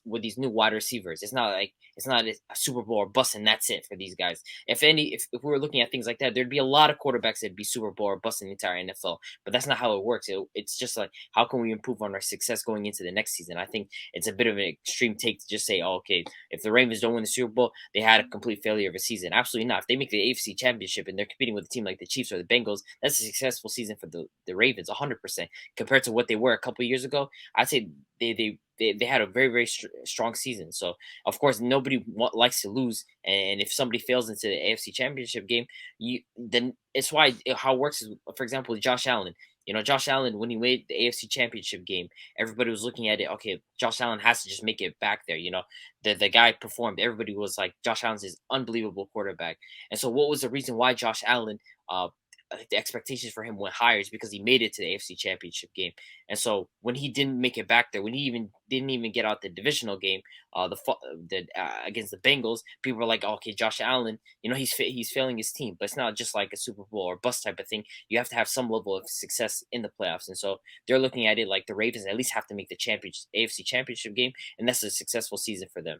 with these new wide receivers. It's not a Super Bowl or bust and that's it for these guys. If we were looking at things like that, there'd be a lot of quarterbacks that'd be Super Bowl or bust in the entire NFL. But that's not how it works. It's just how can we improve on our success going into the next season? I think it's a bit of an extreme take to just say, okay, if the Ravens don't win the Super Bowl, they had a complete failure of a season. Absolutely not. If they make the AFC Championship and they're competing with a team like the Chiefs or the Bengals, that's a successful season for the Ravens, 100%. Compared to what they were a couple of years ago, I'd say they had a very, very strong season. So, of course, nobody likes to lose. And if somebody fails into the AFC Championship game, then it's why how it works is, for example, Josh Allen. Josh Allen, when he made the AFC Championship game, everybody was looking at it, okay, Josh Allen has to just make it back there. The guy performed. Everybody was like, Josh Allen's this unbelievable quarterback. And so what was the reason why Josh Allen, the expectations for him went higher is because he made it to the AFC Championship game. And so when he didn't make it back there, when he didn't even get out the divisional game, against the Bengals, people were like, oh, okay, Josh Allen, he's failing his team. But it's not just like a Super Bowl or bust type of thing. You have to have some level of success in the playoffs. And so they're looking at it like the Ravens at least have to make the AFC Championship game, and that's a successful season for them.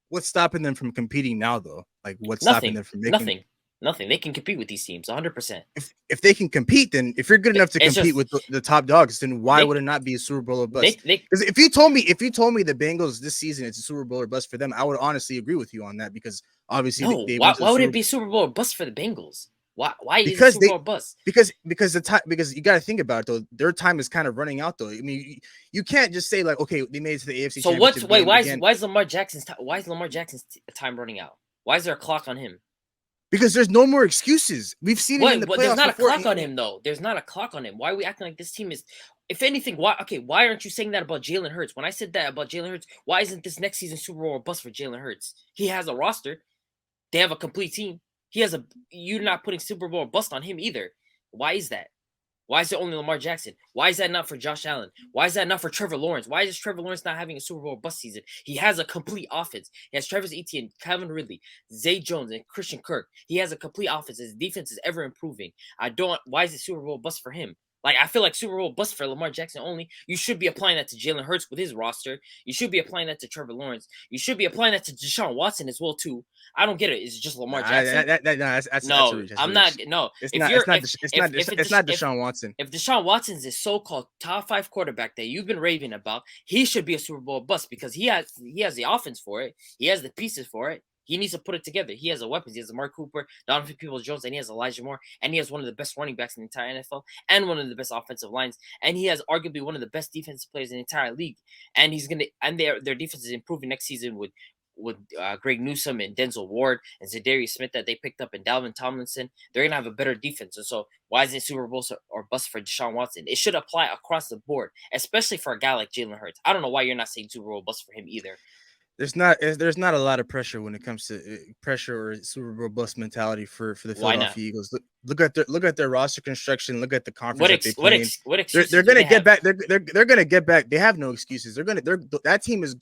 What's stopping them from competing now, though? What's stopping them from making Nothing. They can compete with these teams 100%. If they can compete, then if you're good enough to compete with the top dogs, then why would it not be a Super Bowl or bust? Because if you told me the Bengals this season it's a Super Bowl or bust for them, I would honestly agree with you on that because obviously why would it be Super Bowl or bust for the Bengals? Why is it Super Bowl or bust? Because you got to think about it though. Their time is kind of running out though. I mean, you can't just say okay, they made it to the AFC. So why is Lamar Jackson's time running out? Why is there a clock on him? Because there's no more excuses. We've seen it in the playoffs. There's not a clock on him, though. There's not a clock on him. Why are we acting like this team is if anything, why aren't you saying that about Jalen Hurts? When I said that about Jalen Hurts, why isn't this next season Super Bowl or bust for Jalen Hurts? He has a roster. They have a complete team. You're not putting Super Bowl or bust on him either. Why is that? Why is it only Lamar Jackson? Why is that not for Josh Allen? Why is that not for Trevor Lawrence? Why is Trevor Lawrence not having a Super Bowl bust season? He has a complete offense. He has Travis Etienne, Calvin Ridley, Zay Jones, and Christian Kirk. He has a complete offense. His defense is ever improving. Why is it Super Bowl bust for him? Like, I feel like Super Bowl bust for Lamar Jackson only. You should be applying that to Jalen Hurts with his roster. You should be applying that to Trevor Lawrence. You should be applying that to Deshaun Watson as well, too. I don't get it. It's just Lamar Jackson. I'm not. No, it's not Deshaun Watson. If Deshaun Watson's this so-called top 5 quarterback that you've been raving about, he should be a Super Bowl bust because he has the offense for it. He has the pieces for it. He needs to put it together. He has the weapons. He has Amari Cooper, Donovan Peoples-Jones, and he has Elijah Moore, and he has one of the best running backs in the entire NFL, and one of the best offensive lines, and he has arguably one of the best defensive players in the entire league. And their defense is improving next season with Greg Newsome and Denzel Ward and Zadarius Smith that they picked up, and Dalvin Tomlinson. They're gonna have a better defense. And so, why is it Super Bowl or bust for Deshaun Watson? It should apply across the board, especially for a guy like Jalen Hurts. I don't know why you're not saying Super Bowl bust for him either. There's not a lot of pressure when it comes to pressure or Super Bowl bust mentality for the Philadelphia Eagles. Look at their roster construction. Look at the conference that they play in. They're going to get back. They're going to get back. They have no excuses. That team is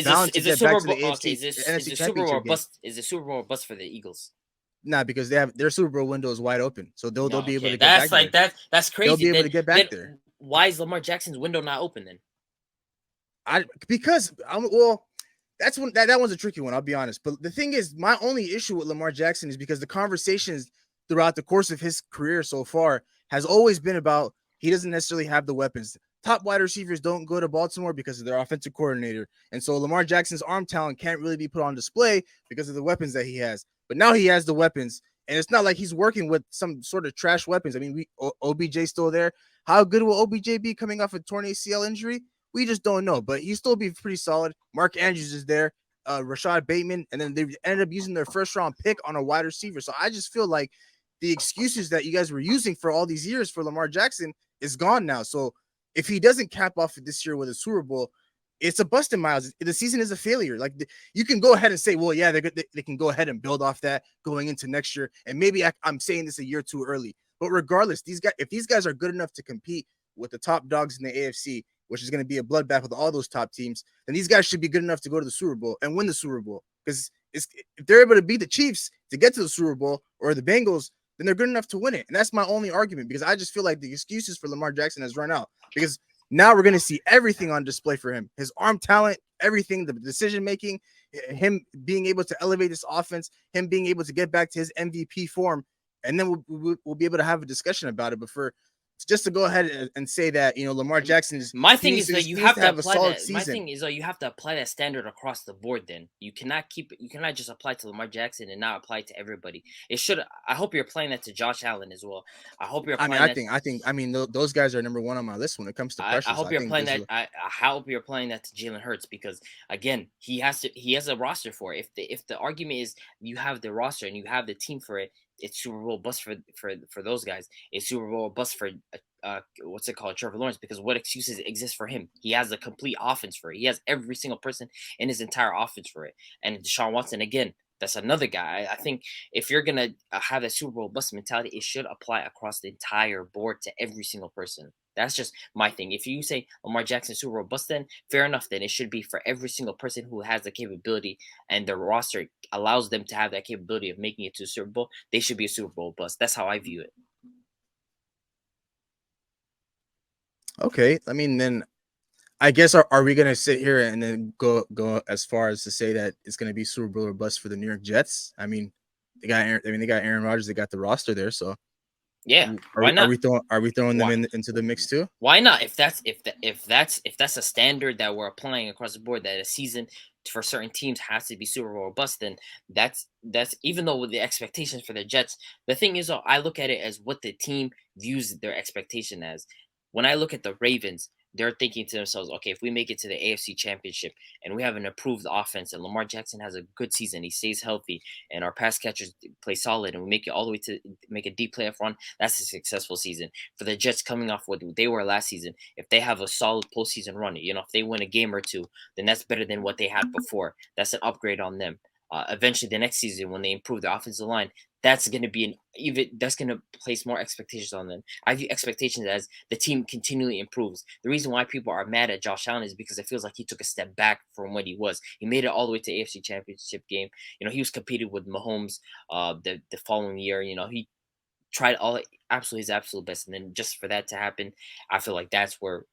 bound to get back to the AFC. Is the Super Bowl bust? Is the Super Bowl bust for the Eagles? Nah, because their Super Bowl window is wide open, so they'll be able to get back there. That's crazy. They'll be able to get back there. Why is Lamar Jackson's window not open then? That one's a tricky one, I'll be honest. But the thing is, my only issue with Lamar Jackson is because the conversations throughout the course of his career so far has always been about he doesn't necessarily have the weapons. Top wide receivers don't go to Baltimore because of their offensive coordinator. And so Lamar Jackson's arm talent can't really be put on display because of the weapons that he has. But now he has the weapons, and it's not like he's working with some sort of trash weapons. I mean, OBJ's still there. How good will OBJ be coming off a torn ACL injury? We just don't know, but he'll still be pretty solid. Mark Andrews is there, Rashad Bateman, and then they ended up using their first-round pick on a wide receiver. So I just feel like the excuses that you guys were using for all these years for Lamar Jackson is gone now. So if he doesn't cap off this year with a Super Bowl, it's a bust in my eyes. The season is a failure. Like, you can go ahead and say, well, yeah, they can go ahead and build off that going into next year. And maybe I'm saying this a year too early. But regardless, if these guys are good enough to compete with the top dogs in the AFC, which is going to be a bloodbath with all those top teams, then these guys should be good enough to go to the Super Bowl and win the Super Bowl. Because if they're able to beat the Chiefs to get to the Super Bowl or the Bengals, then they're good enough to win it. And that's my only argument, because I just feel like the excuses for Lamar Jackson has run out. Because now we're going to see everything on display for him. His arm talent, everything, the decision-making, him being able to elevate this offense, him being able to get back to his MVP form, and then we'll be able to have a discussion about it. But just to go ahead and say that, Lamar Jackson is my thing is that you have to apply that. My thing is that you have to apply that standard across the board. Then you cannot just apply to Lamar Jackson and not apply to everybody. I hope you're applying that to Josh Allen as well. I hope you're applying those guys are number one on my list when it comes to pressure. I hope you're applying that. I hope you're applying that to Jalen Hurts, because again, he has a roster for it. If the argument is you have the roster and you have the team for it, it's Super Bowl bust for those guys. It's Super Bowl bust for Trevor Lawrence, because what excuses exist for him? He has a complete offense for it. He has every single person in his entire offense for it. And Deshaun Watson, again, that's another guy. I think if you're gonna have a Super Bowl bust mentality, it should apply across the entire board to every single person. That's just my thing. If you say Lamar Jackson Super Bowl bust, then fair enough. Then it should be for every single person who has the capability and the roster allows them to have that capability of making it to the Super Bowl. They should be a Super Bowl bust. That's how I view it. Okay, I mean, then I guess are we gonna sit here and then go as far as to say that it's gonna be Super Bowl or bust for the New York Jets? I mean, they got Aaron Rodgers. They got the roster there, so. Yeah, why not? Are we throwing them into the mix too? Why not? If that's a standard that we're applying across the board, that a season for certain teams has to be Super Bowl or bust, then that's even though with the expectations for the Jets, the thing is, I look at it as what the team views their expectation as. When I look at the Ravens, they're thinking to themselves, okay, if we make it to the AFC Championship and we have an improved offense and Lamar Jackson has a good season, he stays healthy, and our pass catchers play solid, and we make it all the way to make a deep playoff run, that's a successful season. For the Jets coming off what they were last season, if they have a solid postseason run, if they win a game or two, then that's better than what they had before. That's an upgrade on them. Eventually, the next season, when they improve the offensive line, that's going to be that's going to place more expectations on them. I view expectations as the team continually improves. The reason why people are mad at Josh Allen is because it feels like he took a step back from what he was. He made it all the way to AFC Championship game. He was competing with Mahomes the following year. He tried his absolute best, and then just for that to happen, I feel like that's where,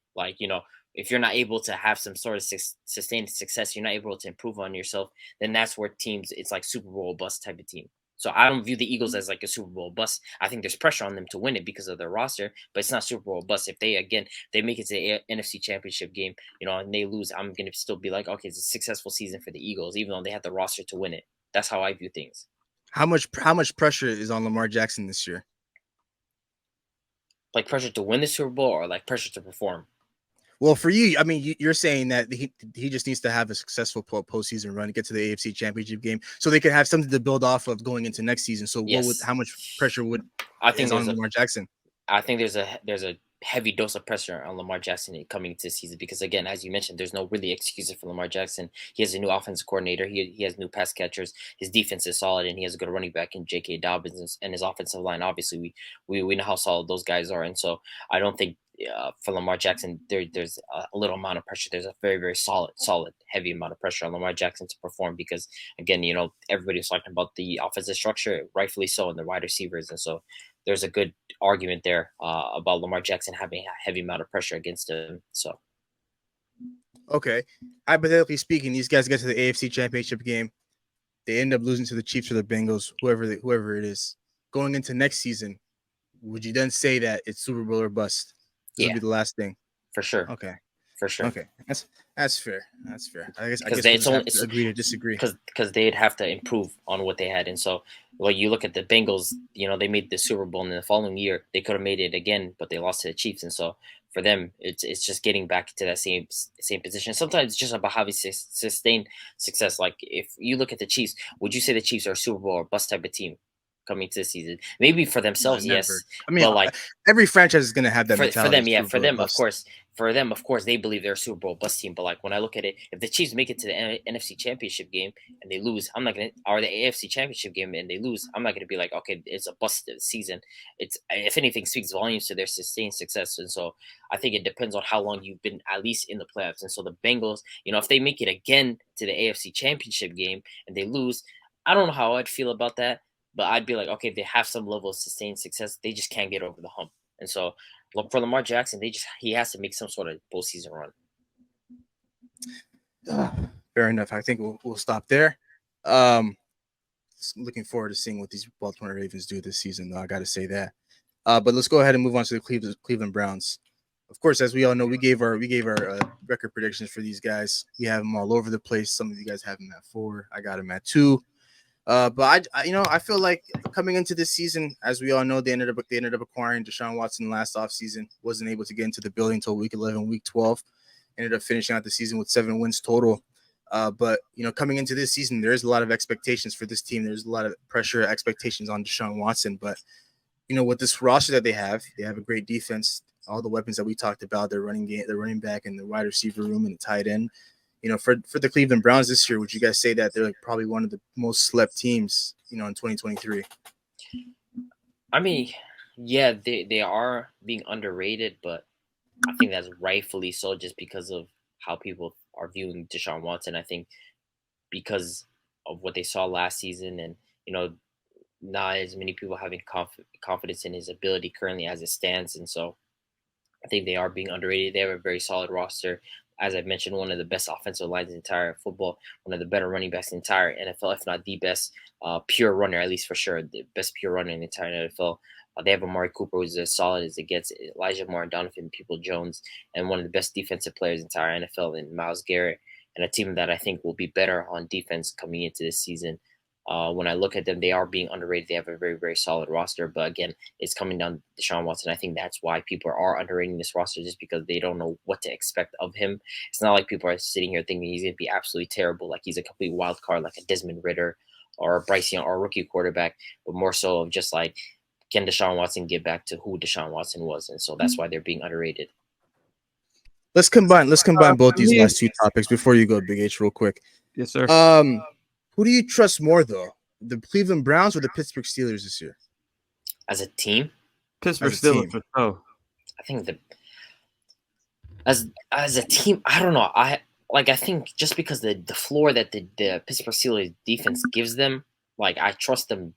if you're not able to have some sort of sustained success, you're not able to improve on yourself, then that's where teams, it's like Super Bowl bust type of team. So I don't view the Eagles as like a Super Bowl bust. I think there's pressure on them to win it because of their roster, but it's not Super Bowl bust. If they make it to the NFC Championship game, and they lose, I'm gonna still be like, okay, it's a successful season for the Eagles, even though they had the roster to win it. That's how I view things. How much pressure is on Lamar Jackson this year? Like pressure to win the Super Bowl, or like pressure to perform? Well, for you, I mean, you're saying that he just needs to have a successful postseason run to get to the AFC Championship game, so they could have something to build off of going into next season. So, Yes. How much pressure is on Lamar Jackson? I think there's a heavy dose of pressure on Lamar Jackson coming into the season because, again, as you mentioned, there's no really excuses for Lamar Jackson. He has a new offensive coordinator. He has new pass catchers. His defense is solid, and he has a good running back in J.K. Dobbins, and his offensive line. Obviously, we know how solid those guys are, and so I don't think for Lamar Jackson there's a little amount of pressure. There's a very, very solid, heavy amount of pressure on Lamar Jackson to perform because, again, everybody was talking about the offensive structure, rightfully so, and the wide receivers, and so there's a good argument there about Lamar Jackson having a heavy amount of pressure against him. So, okay, hypothetically speaking, these guys get to the AFC Championship game, they end up losing to the Chiefs or the Bengals, whoever it is. Going into next season, would you then say that it's Super Bowl or bust? This will be the last thing. For sure. Okay. For sure. Okay. That's fair. That's fair. I guess we'll have to agree to disagree. Because they'd have to improve on what they had. And so, you look at the Bengals, they made the Super Bowl, and the following year they could have made it again, but they lost to the Chiefs. And so for them, it's just getting back to that same position. Sometimes it's just about having sustained success. Like if you look at the Chiefs, would you say the Chiefs are a Super Bowl or bust type of team coming to the season? Maybe for themselves, yes. I mean, but every franchise is going to have that mentality. For them, of course, they believe they're a Super Bowl bust team. But when I look at it, if the Chiefs make it to the NFC Championship game and they lose, I'm not gonna, or the AFC Championship game and they lose, I'm not gonna be like, okay, it's a bust season. It's, if anything, speaks volumes to their sustained success. And so I think it depends on how long you've been at least in the playoffs. And so the Bengals, if they make it again to the AFC Championship game and they lose, I don't know how I'd feel about that. But I'd be like, okay, if they have some level of sustained success, they just can't get over the hump. And so, look, for Lamar Jackson, he has to make some sort of postseason run. Fair enough. I think we'll stop there. Looking forward to seeing what these Baltimore Ravens do this season, though. I got to say that. But let's go ahead and move on to the Cleveland Browns. Of course, as we all know, we gave our record predictions for these guys. We have them all over the place. Some of you guys have them at 4. I got them at 2. But I feel like coming into this season, as we all know, they ended up acquiring Deshaun Watson last offseason. Wasn't able to get into the building until week 11, week 12. Ended up finishing out the season with 7 wins total. But coming into this season, there is a lot of expectations for this team. There's a lot of pressure, expectations on Deshaun Watson. But with this roster that they have a great defense. All the weapons that we talked about, their running game, their running back, and the wide receiver room, and the tight end. For the Cleveland Browns this year, would you guys say that they're probably one of the most slept teams, in 2023? I mean, yeah, they are being underrated, but I think that's rightfully so just because of how people are viewing Deshaun Watson. I think because of what they saw last season and, not as many people having confidence in his ability currently as it stands. And so I think they are being underrated. They have a very solid roster. As I mentioned, one of the best offensive lines in entire football, one of the better running backs in the entire NFL, if not the best pure runner, at least for sure, the best pure runner in the entire NFL. They have Amari Cooper, who's as solid as it gets, Elijah Moore, Donovan Peoples-Jones, and one of the best defensive players in the entire NFL in Myles Garrett, and a team that I think will be better on defense coming into this season. When I look at them, they are being underrated. They have a very, very solid roster. But again, it's coming down to Deshaun Watson. I think that's why people are underrating this roster, just because they don't know what to expect of him. It's not like people are sitting here thinking he's going to be absolutely terrible, like he's a complete wild card, like a Desmond Ritter or Bryce Young or a rookie quarterback, but more so of just like, can Deshaun Watson get back to who Deshaun Watson was? And so that's why they're being underrated. Let's combine both these me- last two topics before you go, Big H, real quick. Yes, sir. Who do you trust more, though? The Cleveland Browns or the Pittsburgh Steelers this year? As a team, Pittsburgh as a Steelers team. for sure. I think as a team, I don't know. I think just because the floor that the Pittsburgh Steelers defense gives them, like I trust them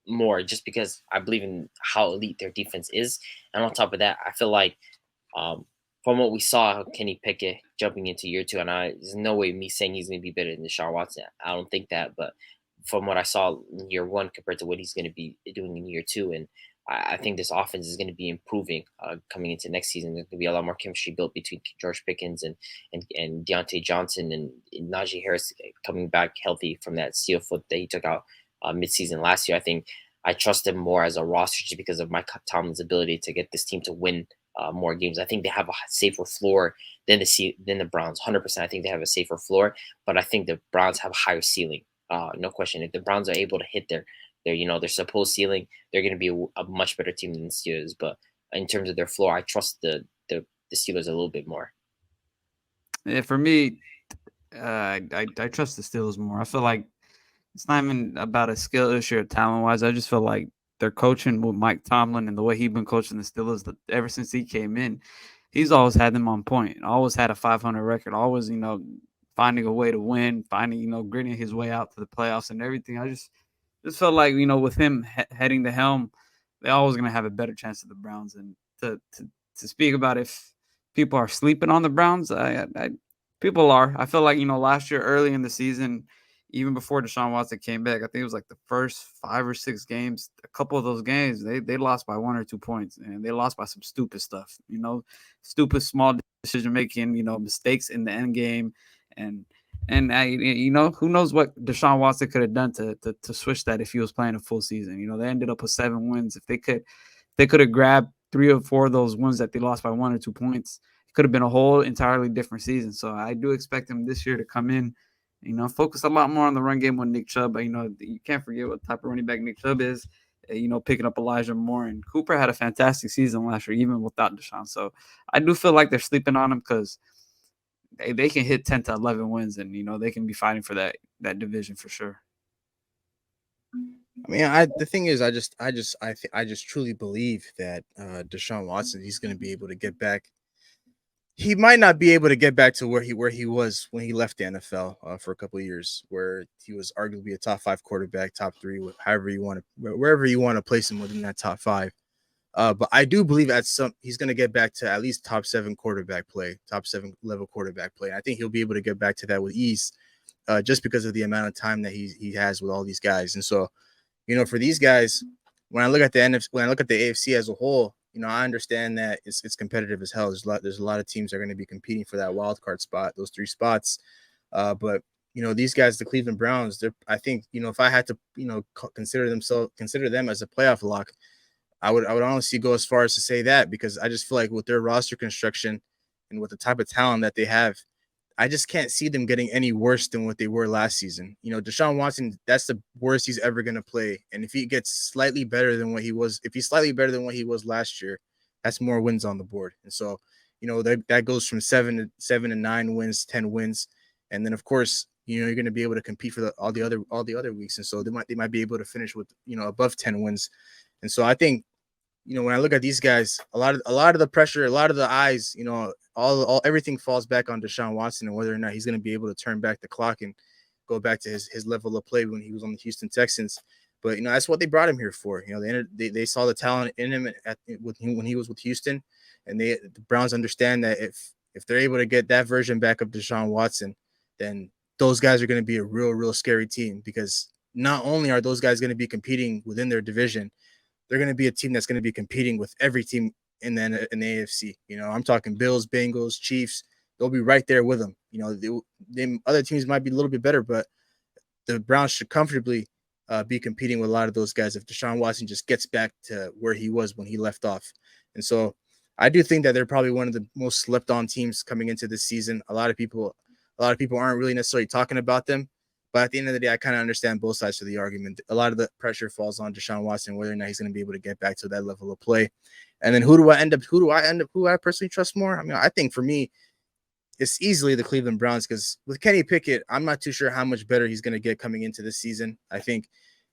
more just because I believe in how elite their defense is. And on top of that, I feel like from what we saw, Kenny Pickett jumping into year 2, and there's no way me saying he's going to be better than Deshaun Watson. I don't think that, but from what I saw in year 1 compared to what he's going to be doing in year 2, and I think this offense is going to be improving coming into next season. There's going to be a lot more chemistry built between George Pickens and Deontay Johnson and Najee Harris coming back healthy from that steel foot that he took out midseason last year. I think I trust him more as a roster just because of Mike Tomlin's ability to get this team to win more games. I think they have a safer floor than the Browns. 100%. I think they have a safer floor, but I think the Browns have a higher ceiling. No question. If the Browns are able to hit their supposed ceiling, they're going to be a much better team than the Steelers. But in terms of their floor, I trust the Steelers a little bit more. Yeah, for me, I trust the Steelers more. I feel like it's not even about a skill issue or talent wise. I just feel like their coaching with Mike Tomlin and the way he's been coaching the Steelers ever since he came in, he's always had them on point. Always had a 500 record. Always, finding a way to win. Finding, gritting his way out to the playoffs and everything. I just felt like, with him heading the helm, they're always going to have a better chance of the Browns. And to speak about if people are sleeping on the Browns, people are. I feel like, last year early in the season, even before Deshaun Watson came back, I think it was like the first 5 or 6 games. A couple of those games, they lost by 1 or 2 points, and they lost by some stupid stuff. Stupid small decision making. Mistakes in the end game, and who knows what Deshaun Watson could have done to switch that if he was playing a full season. They ended up with 7 wins. If they could have grabbed 3 or 4 of those wins that they lost by 1 or 2 points, it could have been a whole entirely different season. So I do expect him this year to come in. Focus a lot more on the run game with Nick Chubb. But, you can't forget what type of running back Nick Chubb is. Picking up Elijah Moore. And Cooper had a fantastic season last year, even without Deshaun. So I do feel like they're sleeping on him because they can hit 10 to 11 wins, and, they can be fighting for that division for sure. I mean, the thing is, I just truly believe that Deshaun Watson, he's going to be able to get back. He might not be able to get back to where he was when he left the NFL for a couple of years, where he was arguably a top 5 quarterback, top 3, wherever you want to place him within that top 5. But I do believe he's going to get back to at least top 7 quarterback play, top 7 level quarterback play. I think he'll be able to get back to that with ease, just because of the amount of time that he has with all these guys. And so, for these guys, when I look at the AFC as a whole, I understand that it's competitive as hell. There's a lot of teams that are going to be competing for that wild card spot, those 3 spots. But these guys, the Cleveland Browns, I think, if I had to, consider them as a playoff lock, I would honestly go as far as to say that, because I just feel like with their roster construction and with the type of talent that they have, I just can't see them getting any worse than what they were last season. Deshaun Watson, that's the worst he's ever going to play. And if he gets slightly better than what he was, last year, that's more wins on the board. And so, that goes from 7 to 9 wins, 10 wins. And then, of course, you're going to be able to compete for all the other weeks. And so they might be able to finish with, above 10 wins. And so I think, when I look at these guys, a lot of the pressure, a lot of the eyes, everything falls back on Deshaun Watson and whether or not he's going to be able to turn back the clock and go back to his level of play when he was on the Houston Texans. But that's what they brought him here for. They saw the talent in him when he was with Houston, and the Browns understand that if they're able to get that version back of Deshaun Watson, then those guys are going to be a real scary team, because not only are those guys going to be competing within their division, they're going to be a team that's going to be competing with every team in the AFC. I'm talking Bills, Bengals, Chiefs. They'll be right there with them. Other teams might be a little bit better, but the Browns should comfortably be competing with a lot of those guys if Deshaun Watson just gets back to where he was when he left off. And so I do think that they're probably one of the most slept on teams coming into this season. A lot of people aren't really necessarily talking about them, but at the end of the day, I kind of understand both sides of the argument. A lot of the pressure falls on Deshaun Watson, whether or not he's going to be able to get back to that level of play. And then who I personally trust more? I mean, I think for me, it's easily the Cleveland Browns, because with Kenny Pickett, I'm not too sure how much better he's going to get coming into this season. I think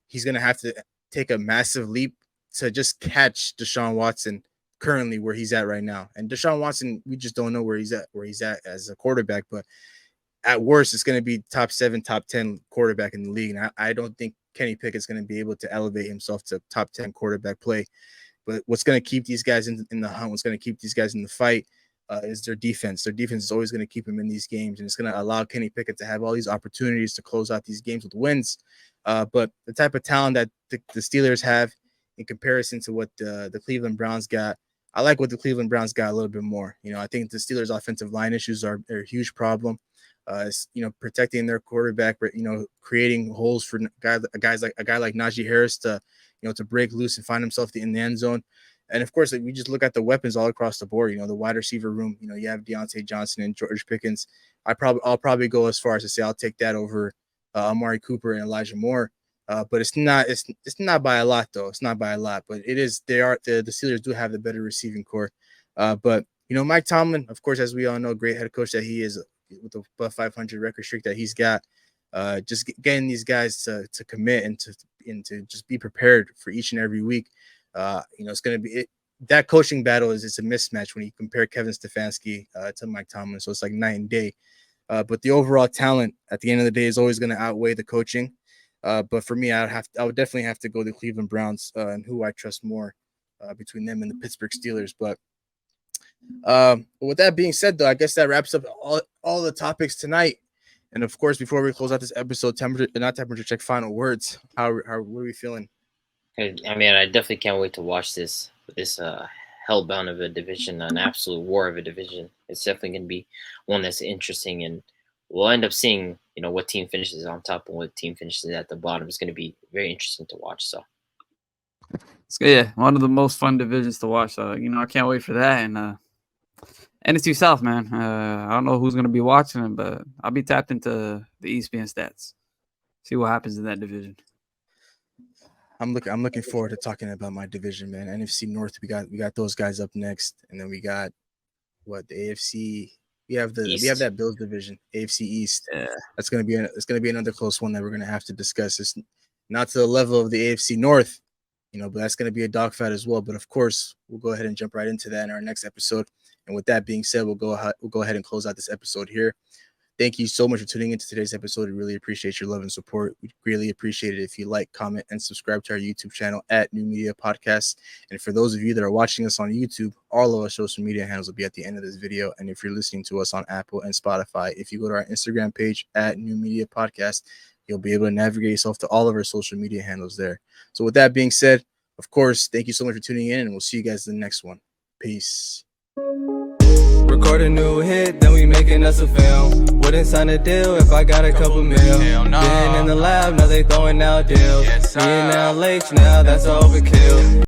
he's going to have to take a massive leap to just catch Deshaun Watson currently where he's at right now. And Deshaun Watson, we just don't know where he's at as a quarterback, but at worst, it's going to be top 7, top 10 quarterback in the league. And I don't think Kenny Pickett's going to be able to elevate himself to top 10 quarterback play. But what's going to keep these guys in the hunt, what's going to keep these guys in the fight, is their defense. Their defense is always going to keep him in these games, and it's going to allow Kenny Pickett to have all these opportunities to close out these games with wins. But the type of talent that the Steelers have in comparison to what the Cleveland Browns got, I like what the Cleveland Browns got a little bit more. I think the Steelers' offensive line issues are a huge problem. Protecting their quarterback, but creating holes for a guy like Najee Harris to break loose and find himself in the end zone. And of course, we just look at the weapons all across the board. The wide receiver room. You have Deontay Johnson and George Pickens. I'll probably go as far as to say I'll take that over Amari Cooper and Elijah Moore. But it's not by a lot though. It's not by a lot, but it is. The Steelers do have the better receiving core. But Mike Tomlin, of course, as we all know, great head coach that he is, with the above 500 record streak that he's got. Just getting these guys to commit and to just be prepared for each and every week. It's going to be that coaching battle it's a mismatch when you compare Kevin Stefanski to Mike Tomlin. So it's like night and day. But the overall talent at the end of the day is always going to outweigh the coaching. But for me, I would definitely have to go the Cleveland Browns and who I trust more between them and the Pittsburgh Steelers. But with that being said, though, I guess that wraps up all the topics tonight. And of course, before we close out this episode, temperature check, final words. What are we feeling? I mean, I definitely can't wait to watch this hellbound of a division, an absolute war of a division. It's definitely going to be one that's interesting, and we'll end up seeing, what team finishes on top and what team finishes at the bottom. It's going to be very interesting to watch. So, yeah, one of the most fun divisions to watch. So, I can't wait for that. And NFC South, man. I don't know who's going to be watching it, but I'll be tapped into the ESPN stats. See what happens in that division. I'm looking forward to talking about my division, man. NFC North, we got those guys up next, and then we got the AFC. We have that Bills division, AFC East. Yeah. It's gonna be another close one that we're gonna have to discuss. It's not to the level of the AFC North, but that's gonna be a dogfight as well. But of course, we'll go ahead and jump right into that in our next episode. And with that being said, we'll go ahead and close out this episode here. Thank you so much for tuning into today's episode. We really appreciate your love and support. We'd greatly appreciate it if you like, comment, and subscribe to our YouTube channel at New Media Podcast. And for those of you that are watching us on YouTube, all of our social media handles will be at the end of this video. And if you're listening to us on Apple and Spotify, if you go to our Instagram page at New Media Podcast, you'll be able to navigate yourself to all of our social media handles there. So with that being said, of course, thank you so much for tuning in, and we'll see you guys in the next one. Peace. Record a new hit, then we making us a film. Wouldn't sign a deal if I got a couple mil. Been in the lab, now they throwing out deals. Me and now Lake, now that's overkill.